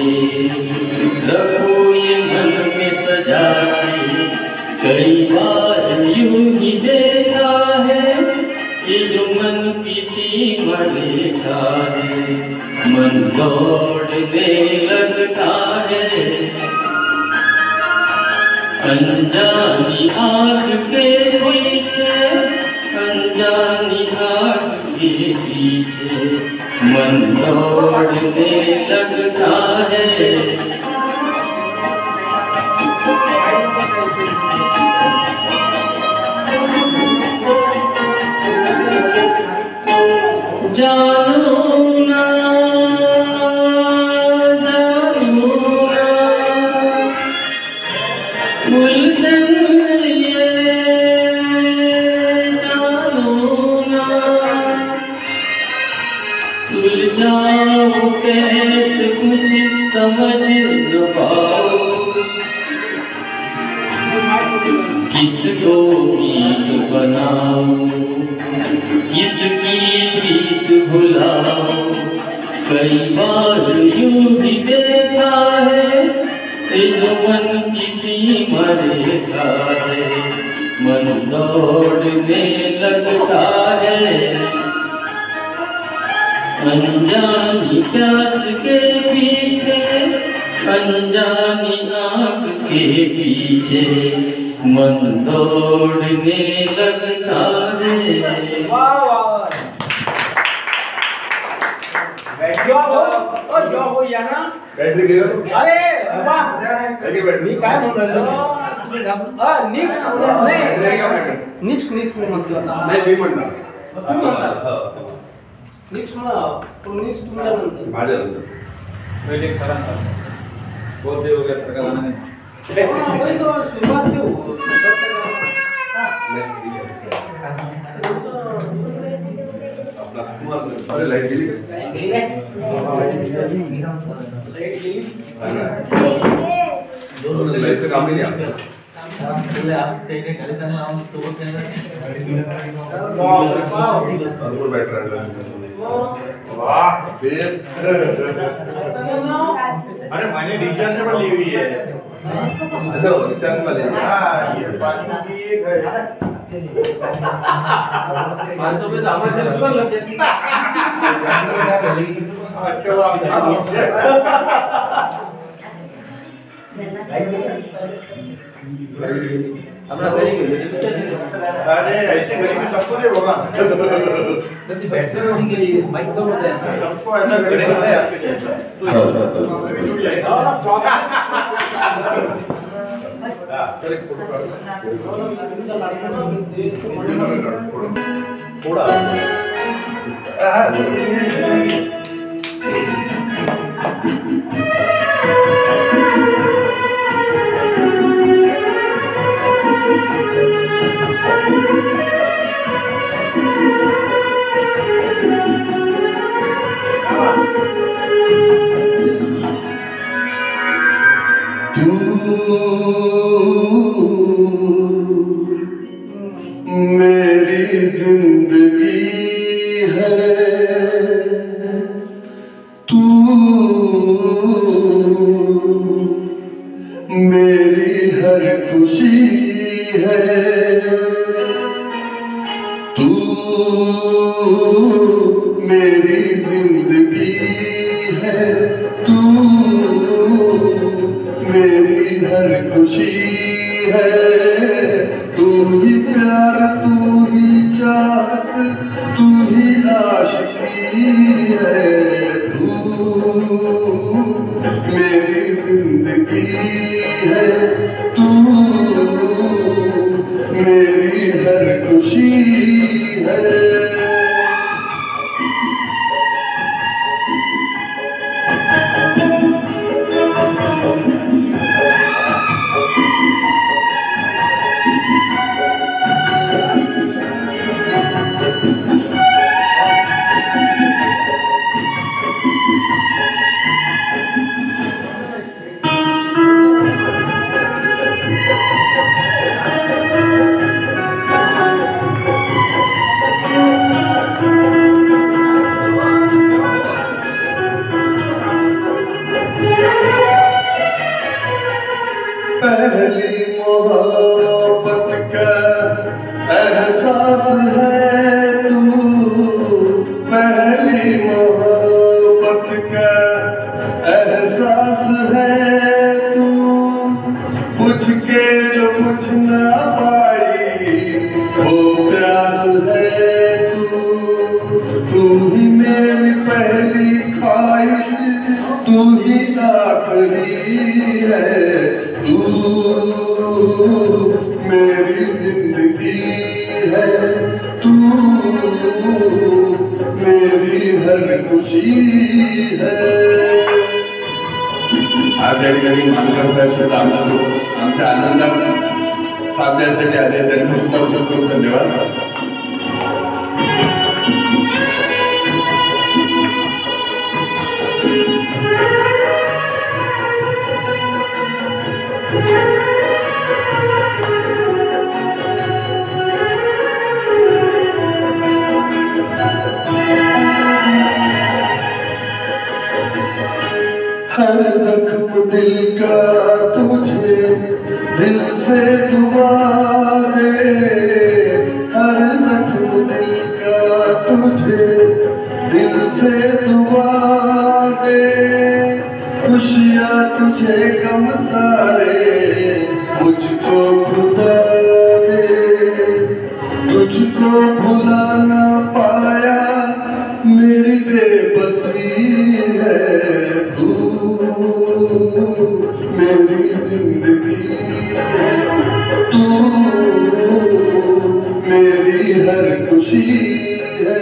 रखो ये मन में सजा के। कई बार यूं ही देखा है ये जो मन किसी मरेगा है, मन दौड़ने लगता है अनजानी आग के पीछे, अनजानी आग के पीछे मन दौड़ने लगता है। जानो ना गुलशन ये जानो ना, सुलझाओ कैसे कुछ समझ न पाओ, किसको गीत बनाओ किसकी प्रीत भुलाओ। कई बार यूं ही देखा है ये जो मन किसी मरेगा है, मन दौड़ने लगता है अनजानी प्यास के पीछे, अनजानी आग के पीछे मन दौड़ने लगता है। वाह वाह, जॉब हो या ना. बॅटरी गेलो. अरे वाह, मी काय म्हणलो निक्स नाही, निक्स म्हटलं नाही मी म्हणणार. तुम्ही म्हणता निक्स निक्स तुमच्या नंतर माझ्या नंतर पहले सरांचा बहुत देर हो गया सर का गाना नहीं. वही तो शुरुआत से हो. अपना कुमार अरे लाइट गेली लाईटचं काम नाही आपलं. अरे मैंने डिजाइन में ली हुई है. ये 500 की एक है. 500 पे दाम है बिल्कुल लग जाती है. अच्छा अपना गरीब अरे ऐसे गरीबी सबको दे होगा सर जी बैठ से उनके लिए माइक सब होता है सबको ऐसा गरीबी है आपके जैसा थोड़ा मेरी जिंदगी है, तू मेरी हर खुशी है, तू मेरी जिंदगी है, तू मेरी हर खुशी है, तू ही प्यार, तू ही चाहत, तू ही आशिकी है, तू मेरी जिंदगी है, तू मेरी हर खुशी है। पहली मोहब्बत का एहसास है तू, पहली मोहब्बत का एहसास है तू, पूछ के जो पूछ ना पाई वो प्यास है तू, तू ही मेरी पहली ख्वाहिश, तू ही आखिरी है, तू मेरी जिंदगी है, तू मेरी हर खुशी है। आज या ठिकाणी मानकर साहेब सुद्धा आमच्यासोबत आमच्या आनंदात साथ द्यायसाठी आले, त्यांचे सुद्धा खूप खूप धन्यवाद. हर जख्म दिल का तुझे दिल से दुआ दे, हर जख्म दिल का तुझे दिल से दुआ दे, खुशियाँ तुझे गम सारे मुझको खुदा दे, तुझको भुला ना पाया मेरी बेबसी है, तू मेरी जिंदगी है, तू मेरी हर खुशी है।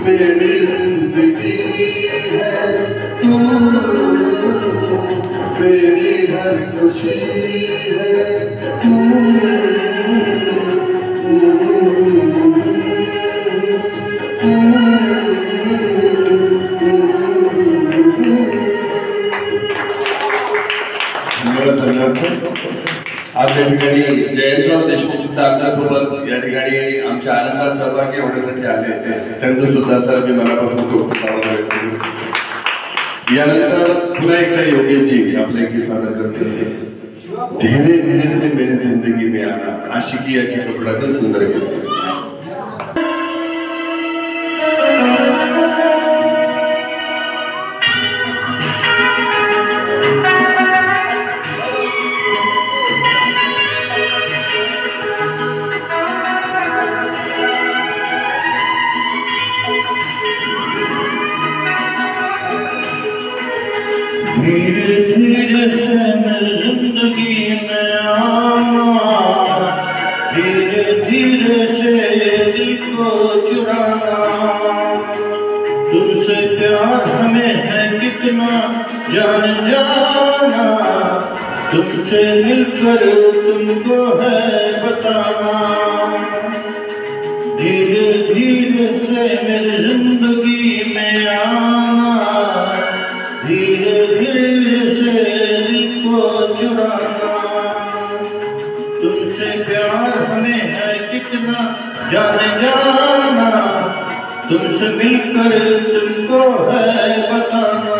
मेरी जिंदगी है, तू मेरी हर खुशी है, तू बऱ्याच धन्यवाद. आज या ठिकाणी जयंतराव देशमुख सुद्धा आमच्यासोबत या ठिकाणी आमच्या आनंदात सहभागी होण्यासाठी आले. त्यांचं सुद्धा सर मी मनापासून खूप आभार व्यक्त करतो. यानंतर पुन्हा एकदा योगेश जी आपल्या गीत सादर करतील. धीरे धीरे से मेरी जिंदगी में आना, आशिकी या चित्रपटातील सुंदर गीत. धीरे धीरे से मेरी जिंदगी में आना, धीरे धीरे से दिल को चुराना. तुमसे प्यार हमें है कितना जान जाना, तुमसे मिलकर तुमको है बताना. धीरे धीरे से मेरी जिंदगी में आना, धीरे धीरे से दिल को चुराना. तुमसे प्यार हमें है कितना जाने जाना, तुमसे मिलकर तुमको है बताना.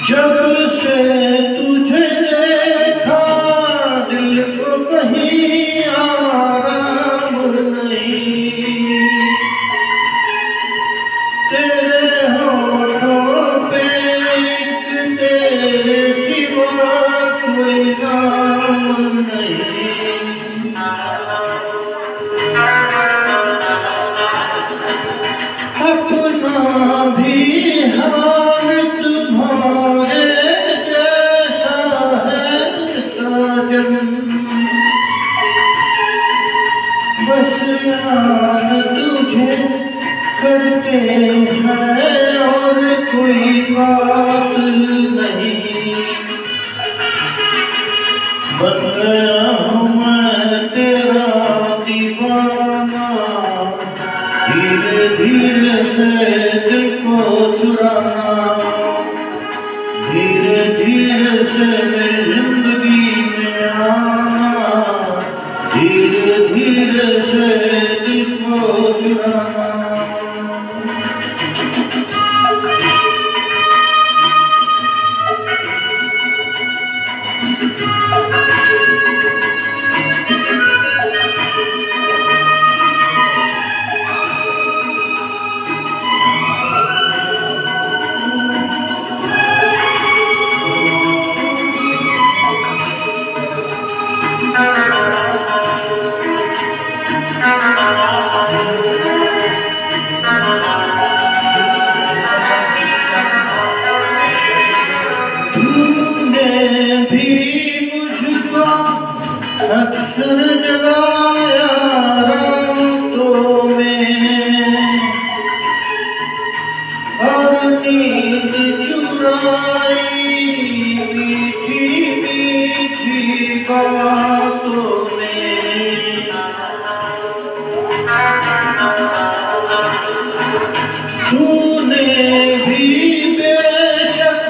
जब से तुझे देखा दिल को कहीं आराम नहीं, तेरे होठों पे एक तेरे सिवा कोई नाम नहीं. अपना भी हाल तुम्हारे जैसा है साजन, बस याद तुझे करते हैं और कोई बात नहीं. बन गया हूँ मैं तेरा दीवाना, धीरे धीरे से दिल को चुराना. धीरे धीरे से मेरी जिंदगी में आना, धीरे धीरे से दिल को चुराना. अक्सर जगाया रातों में और नींद चुराई मीठी मीठी बातों में. तूने भी बेशक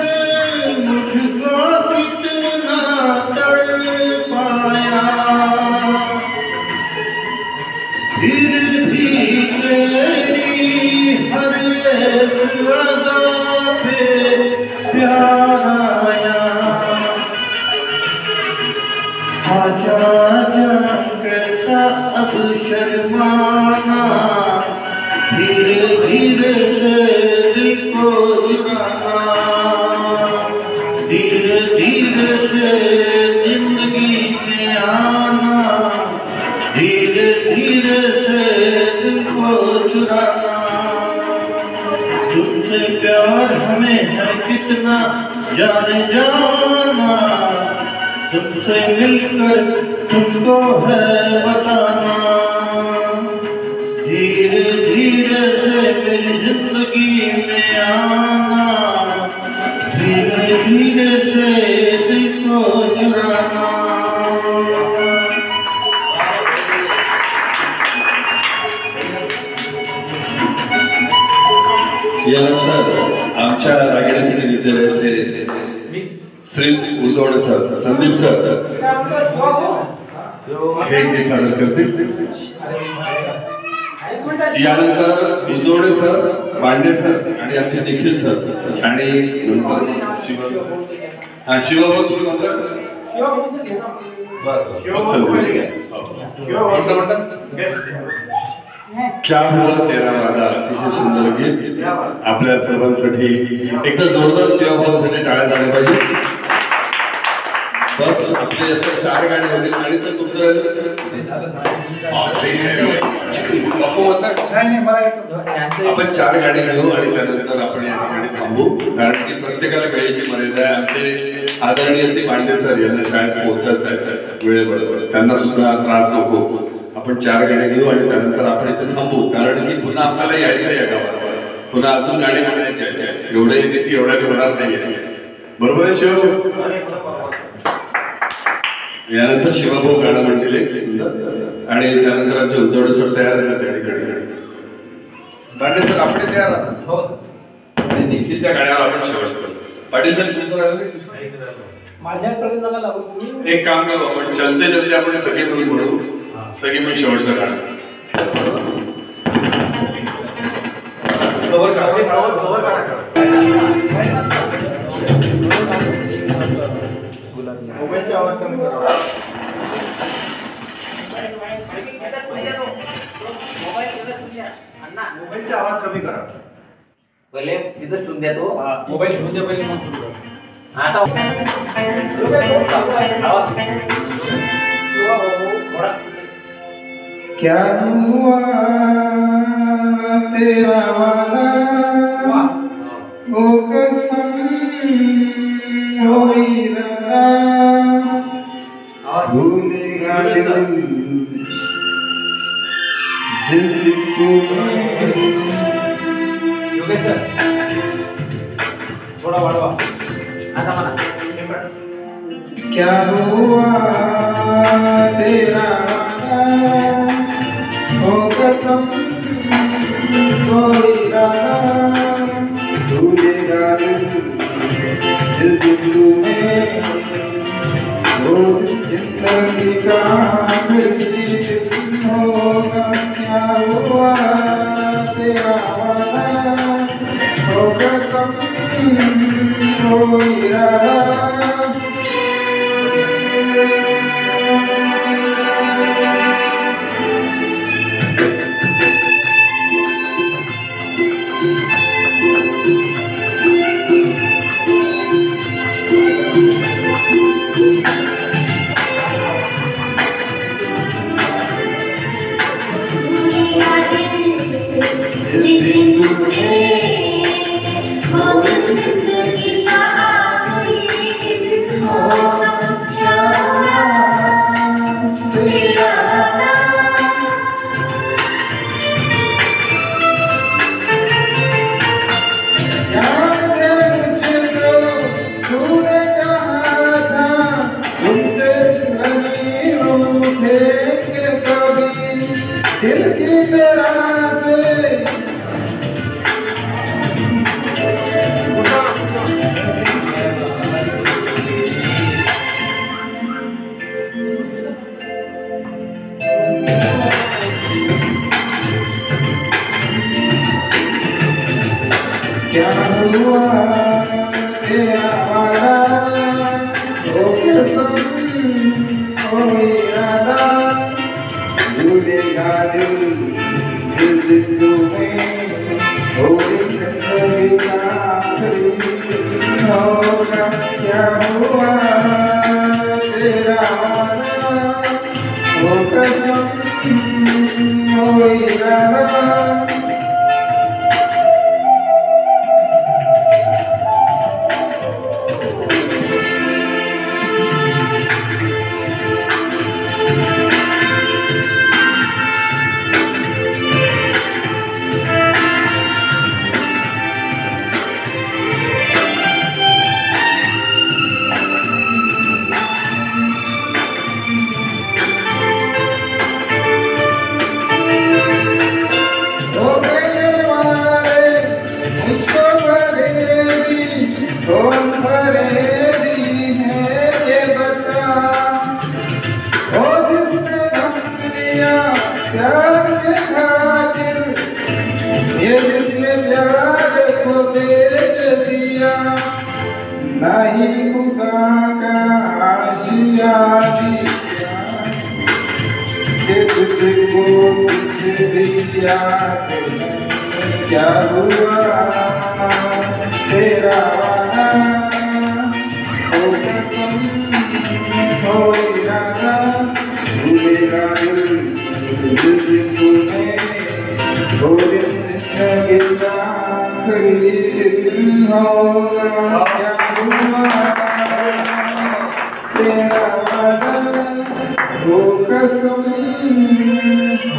मुझको कितना तड़पाया, फिर भी तेरी हर एक अदा पे प्यार आया. आजा आजा कैसा अब शर्माना, धीरे धीरे से दिल को चुराना. धीरे धीरे से जिंदगी में आना, धीरे धीरे से दिल को चुराना. तुमसे प्यार हमें है कितना जाने जाना, तुमसे मिलकर तुमको है बताना, धीरे धीरे से मेरी जिंदगी में आना, धीरे धीरे से दिल को चुराना। यानंतर आमच्या रागिणीसिटी विद्यालयाचे श्री उजवणे सर, संदीप सर हे गीत सादर करतील. यानंतर उजवणे सर, मांडे सर आणि आमचे निखिल सर आणि नंतर शिवभाऊ तुम्ही म्हणता. क्या हुआ तेरा वादा, अतिशय सुंदर गीत आपल्या सर्वांसाठी. एकदा जोरदार शिवभाऊसाठी टाळ्या झाल्या पाहिजे. बस आपले आता 4 गाणे होते आणि सर तुमचं आपण 4 गाणी घेऊ आणि त्यानंतर आपण या ठिकाणी थांबू, कारण की प्रत्येकाला वेळेची मर्यादा आहे. आमचे आदरणीय श्री पांडे सर यांना शाळेत पोहोचायचं आहे वेळेबरोबर, त्यांना सुद्धा त्रास नको. आपण 4 गाणे घेऊ आणि त्यानंतर आपण इथे थांबू, कारण की पुन्हा आपल्याला यायचं आहे या गावात, पुन्हा अजून गाणे म्हणायचे आहेत. एवढ्या होणार नाही. बरोबर आहे शिवभाऊ? यानंतर शिवभाऊ गाणं म्हणतील एक सुंदर, आणि त्यानंतर आमचे उजवडे सर तयार असतात त्या ठिकाणी. पाटील सर आपण तयार आहात? हो. आणि निखिलच्या गाण्यावर आपण शेवट करू. पाटील सर तुमचं राहिलं? माझ्याकडे नका लागू तुम्ही. एक काम करू आपण, चलते चलते आपण सगळे मिळून म्हणू, सगळे मिळून शेवटचं गाणं. कवर काढा. मोबाईलचा आवाज कमी करा. मोबाईलचा आवाज कमी करा. पहिले तिथं ठेवून द्या तो मोबाईल घेऊन द्या पहिले, मग सुरू करा. आता क्या हुआ तेरा वादा, ओ कसम ओ इरादा, भूलेगा दिल जिद को योगेश सर थोडा वाढवा. आता म्हणा. क्या हुआ तेरा वादा, ओ कसम ओ इरादा, भूलेगा दिल दिल में वो जिंदगी का आखिरी दिन होगा. क्या हुआ तेरा वादा, ओ कसम ओ इरादा. दिल की तरह से क्या हुआ तेरा वादा, ओ कसम ओ इरादा, भूलेगा दिल दिल में हो जिंदगी का आखिरी दिन होगा. क्या हुआ तेरा वादा, ओ कसम ओ इरादा. फरेबी है ये बता, ओ जिसने गम लिया प्यार के खातिर, ये जिसने प्यार को बेच दिया, नहीं खुदा का आशिया भी कि तुझको कुछ दिया क्या हुआ तेरा वादा, ओ कसम हो इरादा, भूलेगा दिल जिस दिन तुम्हें, वो दिन जिंदगी का आखिरी दिन होगा, क्या हुआ तेरा वादा, ओ कसम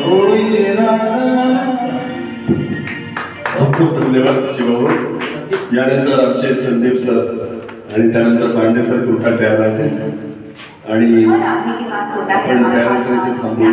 हो इरादा। खूप खूप धन्यवाद शिवभाऊ. यानंतर आमचे संदीप सर आणि त्यानंतर पांडे सर तुमचा तयार राहतील आणि आपण त्यानंतर इथे थांबू.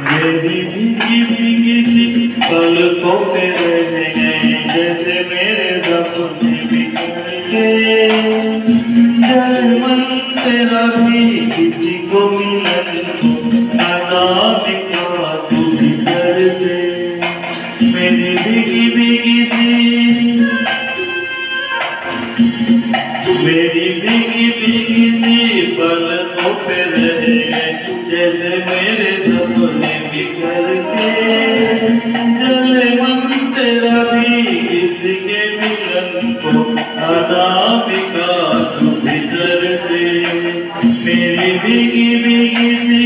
मेरी भीगी भीगी सी पलकों पे रह गए जैसे मेरे सपने बिखर गए, जय मन तेरा भी किसी को मिलन को अदा दिखा तू भीतर से, मेरी भीगी भीगी सी, मेरी भीगी भीगी सी पलकों पे रह गए जैसे मेरे सपने बिखर के, जले मन तेरा भी किसके मिलन को अदा बिका तू भीतर से, मेरी भीगी भीगी सी।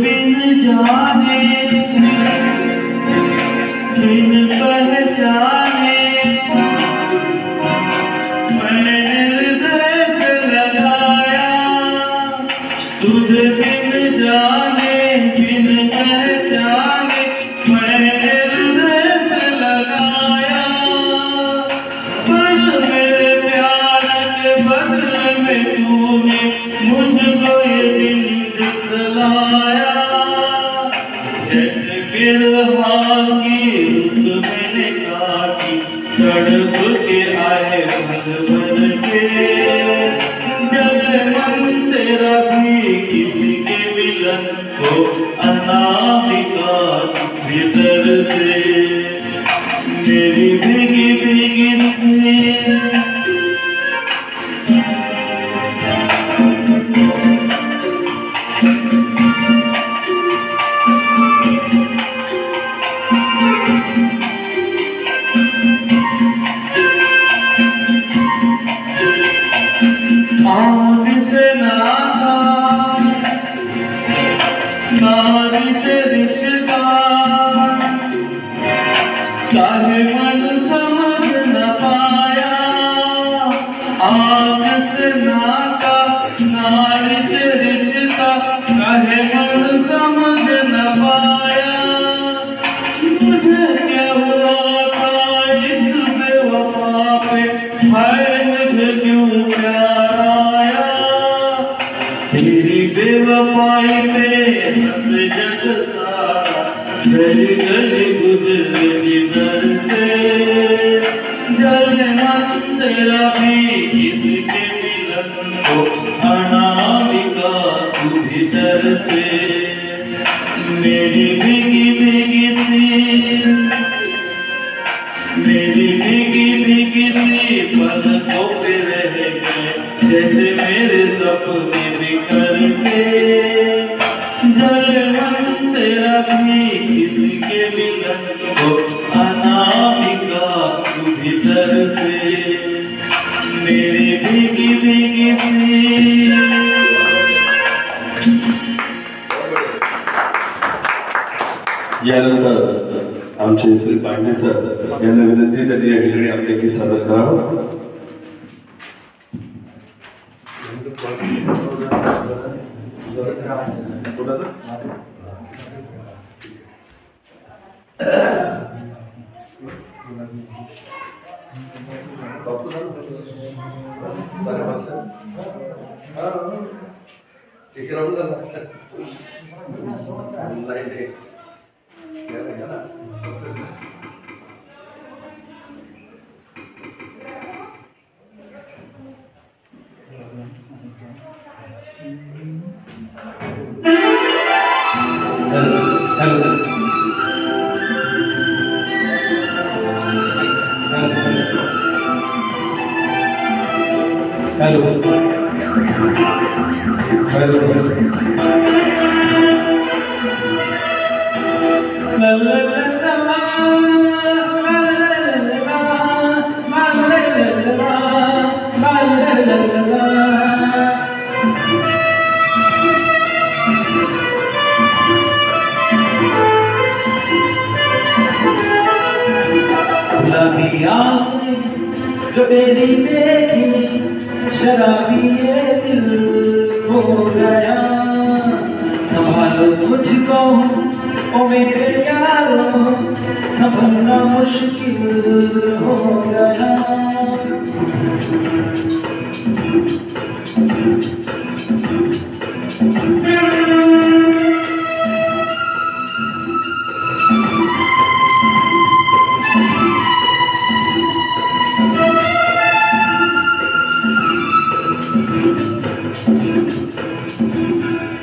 बिन जाने बिन पहचाने मैंने हृदय से लगाया, तुझे बिन जाने बिन पहचाने मैंने हृदय से लगाया, पर मेरे प्यार के बदले में तूने मुझको ये दिन दिखलाया, जैसे गिरहार की रुत मैंने काटी तड़प के आए भर के, जल मन तेरा भी किसी के मिलन को अनामिका भीतर से, मेरी भीगी भीगी सी। आग से नाता नारी से रिश्ता, चाहे मन समझ न पाया, आग से नाता नारी से रिश्ता, चाहे मन समझ न पाया, मुझे क्या हुआ था इस बेवफा पे, हाय मुझे क्यों प्यार आया, तेरी बेवफाई में हंस जग सारा, गली गली गुजरे जिधर से, जल मन तेरा भी किसके मिलन को अनामिका तू भीतर से, मेरी भीगी भीगी सी पलकों पे रह गए, जैसे मेरे सपने बिखर के। जलवन तेरा भी किसी के मिलन को अनामिका तू भीतर से। मेरी भीगी भीगी सी। यानंतर आमचे श्री पांडे सर यांना विनंती त्यांनी या ठिकाणी आपले गीत सादर करावं. जो तेरी देखी शराबी ये दिल हो गया, संभालो मुझको ओ मेरे यारो, संभलना मुश्किल हो गया।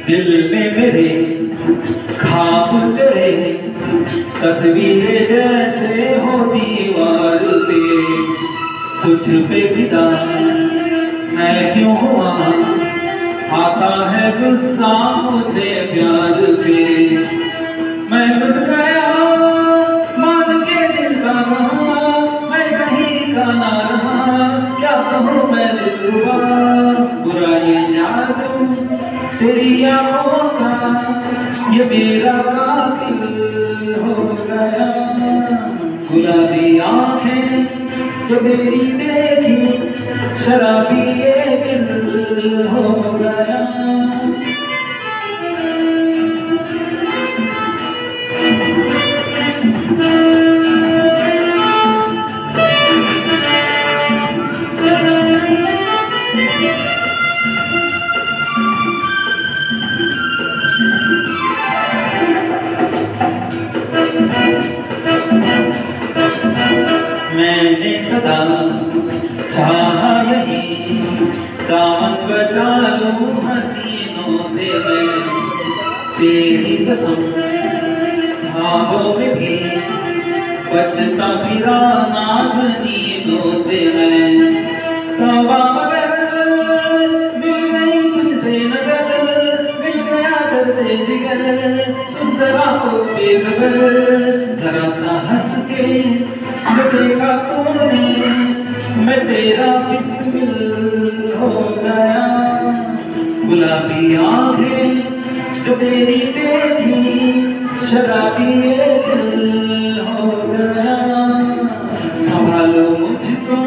दिल में मेरे ख्वाब तेरे, तस्वीरें जैसे हो दीवार पे, तुझ पे विदा मैं क्यों हुआ, आता है गुस्सा मुझे प्यार पे। मैं लुट गया मान के दिल का, मैं कहीं का ना रहा, क्या कहूँ मैं दिलरुबा, बुरा ये जादू तेरी आँखों का, ये मेरा कातिल हो गया। गुलाबी आँखें जो मेरी देखी, शराबी ये दिल हो गया। मैंने सदा चाहा यही, दामन बचा लूं हसीनों से मैं, तेरी कसम ख्वाबों में भी बचता फिरा नाज़नीनों से मैं। तौबा मगर मिल गई तुझसे नजर, मिल गया दर्द जिगर, सुन जरा हो बेखबर, जरा सा हंस के देखा तूने, मैं तेरा बिस्मिल हो गया। गुलाबी आँखें जो तेरी देखी, शराबी ये दिल हो गया। संभालो मुझको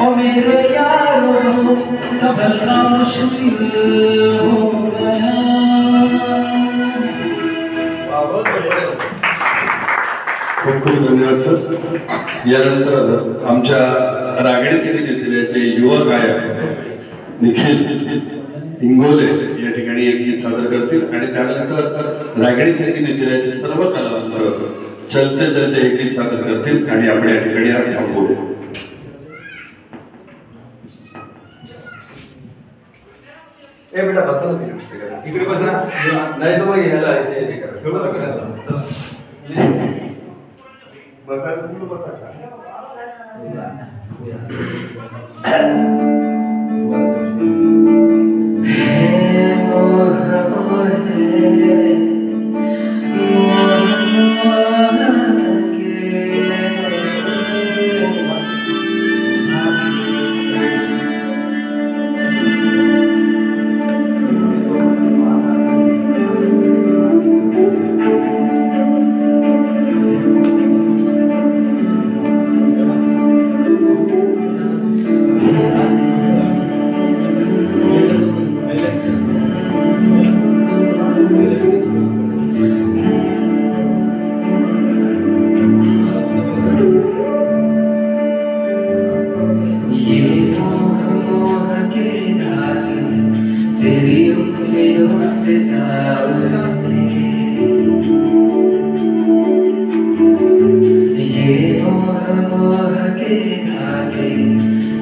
ओ मेरे यारो, संभलना मुश्किल हो गया। खूप खूप धन्यवाद सर. यानंतर आमच्या रागडी संगीत विद्यालयाचे युवा गायक निखिल इंगोले या ठिकाणी एक गीत सादर करतील आणि त्यानंतर रागडी संगीत विद्यालयाचे सर्व कलावंत चलते चलते एक गीत सादर करतील आणि आपण या ठिकाणी आज थांबू. ए बेटा बसा ना तिकडे इकडे बसा नाही तर मग ह्याला हे करा ठेवलं का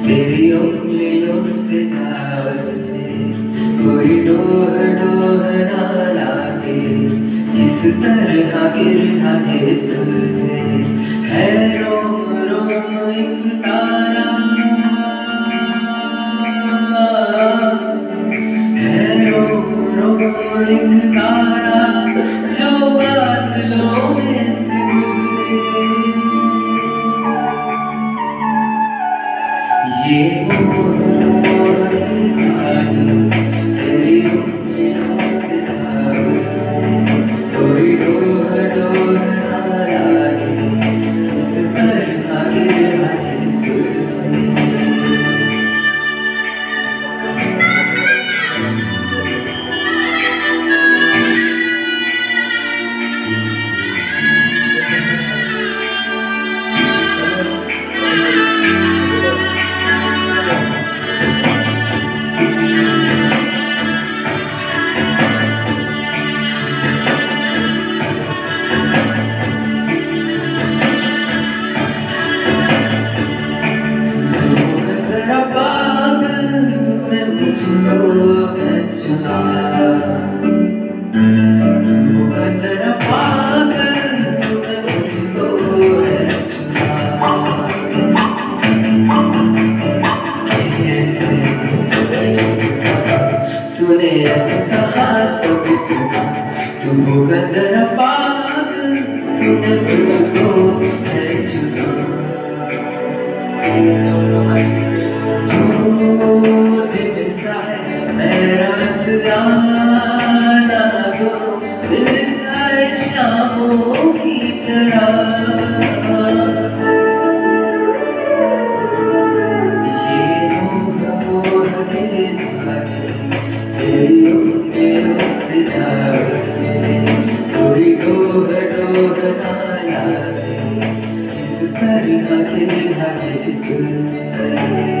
तेरी उंगलियों से जावजे कोई डोह डोह ना लागे किस तरह गिरना ये सुलझे है रोम रोम एक तारा है रोम रोम एक तारा जो बादलों में से गुजरे ये मोह तेरी उंगलियों से जावजे कोई डोह डोह ना लागे किस तरह गिरना ये सुलझे तूने कहा सब सुना तू होगा जरा पागल तूने मुझको है चुना तू दिन सा है मैं रात आना दो मिल जाए शामों की तरह कोई डोह डोह ना लागे इस तरह के सुलझे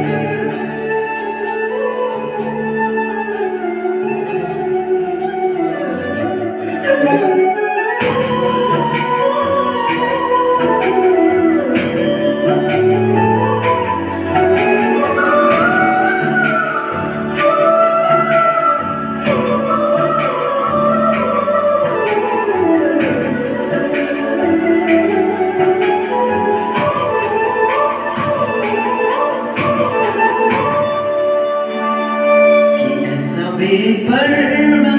बेपरवान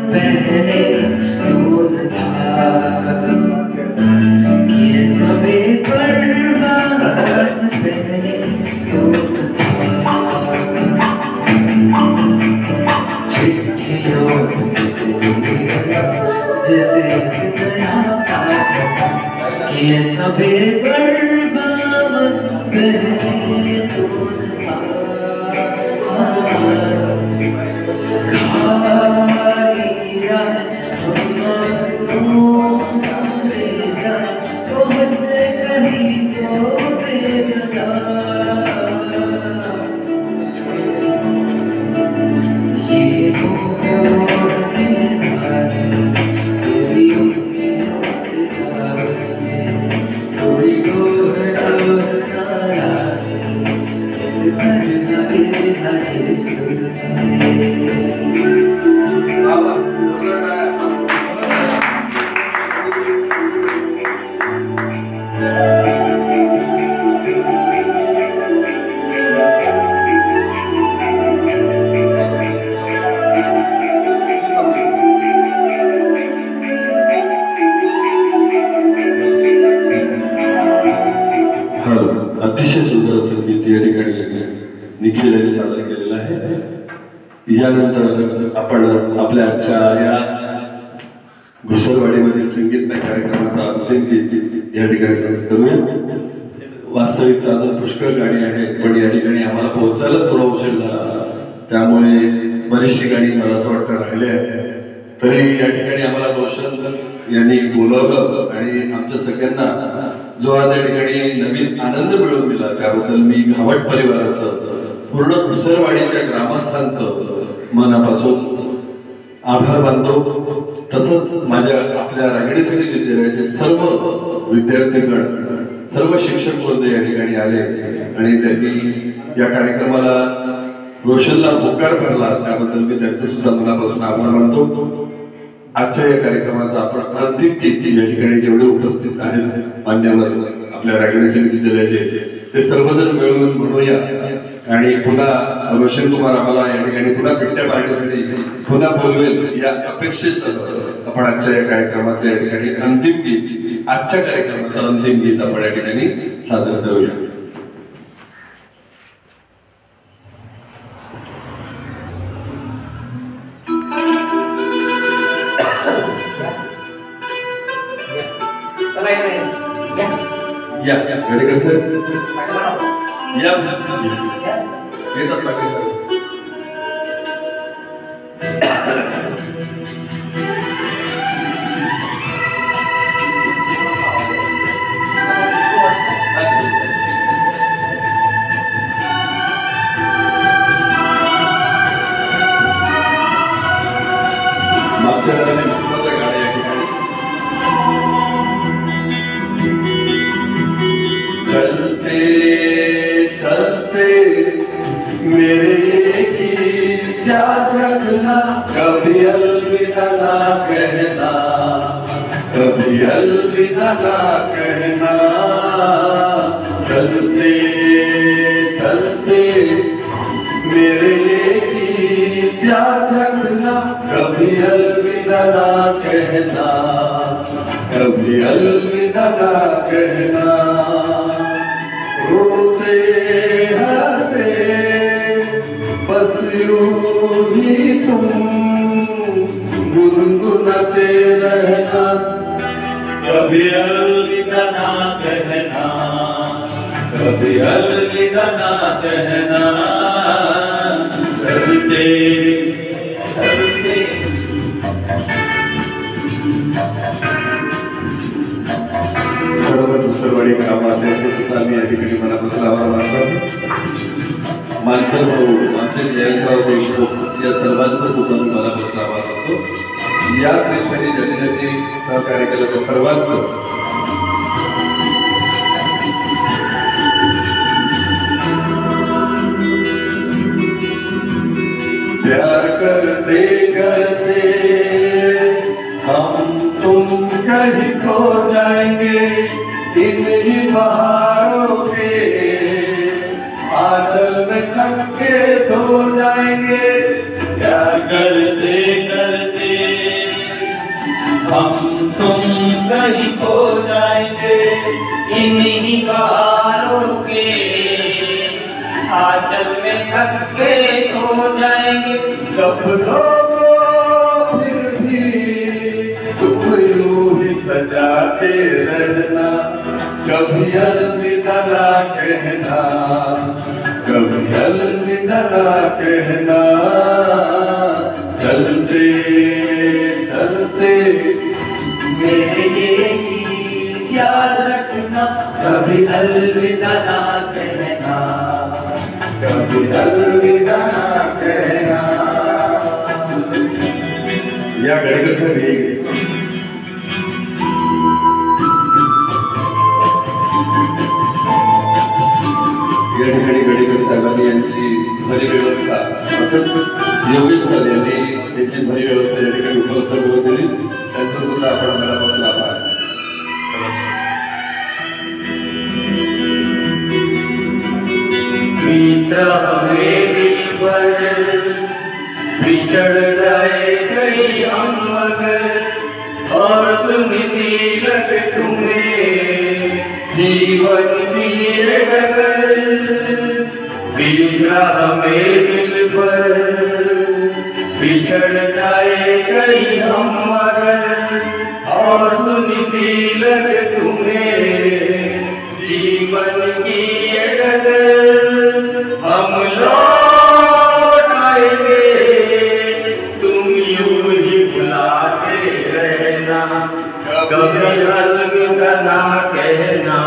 पहले तो न था कि ऐसा बेपरवान पहले तो न था चिट्ठियों जैसे एक नया साथ कि ऐसा बेपरवान पहले तो न था This निखिल यांनी सादर केलेला आहे. यानंतर आपण आपल्या आजच्या या घुसरवाडीमधील संगीतमय कार्यक्रमाचा अंतिम गीत या ठिकाणी सादर करूया. वास्तविक अजून पुष्कळ गाणी आहेत, पण या ठिकाणी आम्हाला पोहोचायलाच थोडा उशीर झाला, त्यामुळे बरीचशी गाणी मला असं वाटतं राहिले आहेत. तरी या ठिकाणी आम्हाला रोशन यांनी बोलावलं आणि आमच्या सगळ्यांना जो आज या ठिकाणी नवीन आनंद मिळवून दिला त्याबद्दल मी घावट परिवाराचं, पूर्ण घुसरवाडीच्या ग्रामस्थांचं मनापासून आभार मानतो. तसंच माझ्या आपल्या रांगडी संगीत विद्यालयाचे सर्व विद्यार्थीगण, सर्व शिक्षक वृंद या ठिकाणी आले आणि त्यांनी या कार्यक्रमाला रोशनला होकार भरला, त्याबद्दल मी त्यांचं सुद्धा मनापासून आभार मानतो. आजच्या या कार्यक्रमाचा आपण अंतिम गीत या ठिकाणी जेवढे उपस्थित आहेत मान्यवर आपल्या रांगडी संगीत विद्यालयाचे ते सर्वजण मिळून म्हणूया आणि पुन्हा रोशन कुमार आम्हाला या ठिकाणी पुन्हा पिट्ट्या पार्टीसाठी पुन्हा बोलवेल या अपेक्षेसह आपण आजच्या या कार्यक्रमाचं या ठिकाणी अंतिम गीत, आजच्या कार्यक्रमाचं अंतिम गीत आपण या ठिकाणी सादर करूया. या गडेकर सर या येतात पाटील. मागच्या महत्वाचं गाणं या ठिकाणी. चलते चलते मेरे गीत याद रखना, कभी अलविदा ना कहना, कभी अलविदा ना कहना. चलते चलते मेरे गीत याद रखना, कभी अलविदा ना कहना, कभी अलविदा ना कहना. रोते हंसते बस यूं ही तुम गुनगुनाते रहना, कभी अलविदा ना कहना, कभी अलविदा ना कहना. चलते चलते सर्व घुसरवाडी ग्रामवासियांचं सुद्धा मी या ठिकाणी मनापासून आभार मानतो. मानकर भाऊ, आमचे जयंतराव देशमुख या सर्वांचं सुद्धा मी मनापासून आभार मानतो. या प्रेक्षणी ज्यांनी सहकार्य केलं त्या सर्वांचं. प्यार करते करते हम तुम कहीं खो जाएंगे, इन्हीं बहारों के आंचल में थक के सो जाएंगे. प्यार करते करते हम तुम कहीं खो जाएंगे, इन्हीं बहारों के आंचल में थक के सो जाएंगे. सब लोगों फिर भी तुम यूं ही सजाते रहना, कभी अलविदा ना कहना, कभी अलविदा ना कहना. चलते चलते मेरे गीत याद रखना, कभी अलविदा ना कहना, कभी अलविदा ना कहना. या गडेकर सर या ठिकाणी गडेकर साहेबांनी यांची भरी व्यवस्था, तसंच योगेश सर यांनी त्यांची भरी व्यवस्था या ठिकाणी उपलब्ध करून दिली, त्यांचं सुद्धा आपण मनापासून आभार. बिछड़ जाए कहीं हम मगर और सुनी सी लगे तुम्हें जीवन जिए डगर बीच राह में मिल पर बिछड़ जाए कहीं हम मगर और सुनी सी लगे तुम्हें जीवन की ये डगर हम लौट आएंगे तुम यूं ही बुलाते रहना कभी अलविदा ना कहना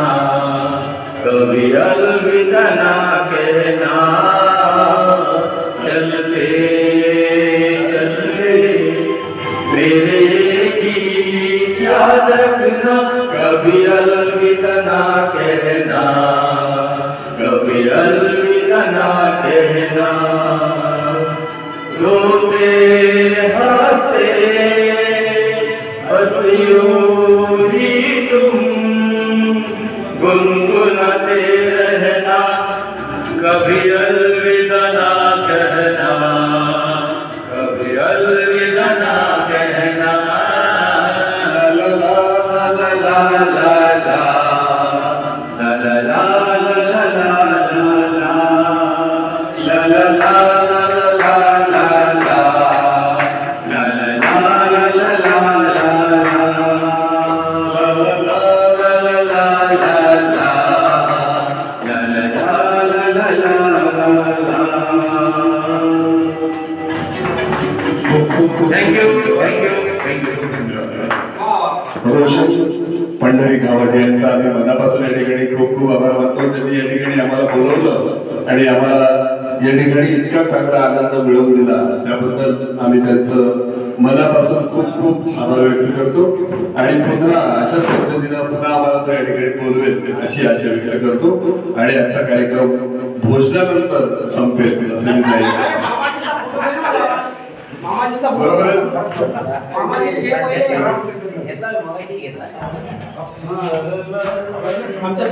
कभी अलविदा ना कहना चलते चलते मेरे गीत याद रखना कभी अलविदा ना कहना कभी अलविदा ना कहना रोते हंसते बस यूं ही तुम गुनगुनाते रहना कभी अलविदा ना कहना कभी अलविदा ना कहना ला ला ला ला ला ला ला ला ला ला ला ला ला रोशन पंढरी गावट यांचा आम्ही मनापासून या ठिकाणी खूप खूप आभार मानतो. त्यांनी या ठिकाणी आम्हाला बोलवलं आणि आम्हाला या ठिकाणी इतका चांगला आनंद मिळवून दिला त्याबद्दल आम्ही त्यांचं मनापासून खूप खूप आभार व्यक्त करतो आणि पुन्हा अशाच पद्धतीनं पुन्हा आम्हाला तो या ठिकाणी बोलवेल अशी आशा व्यक्त करतो आणि आजचा कार्यक्रम भोजनानंतर संपेल असं मी जाईल. बरोबर आमच्या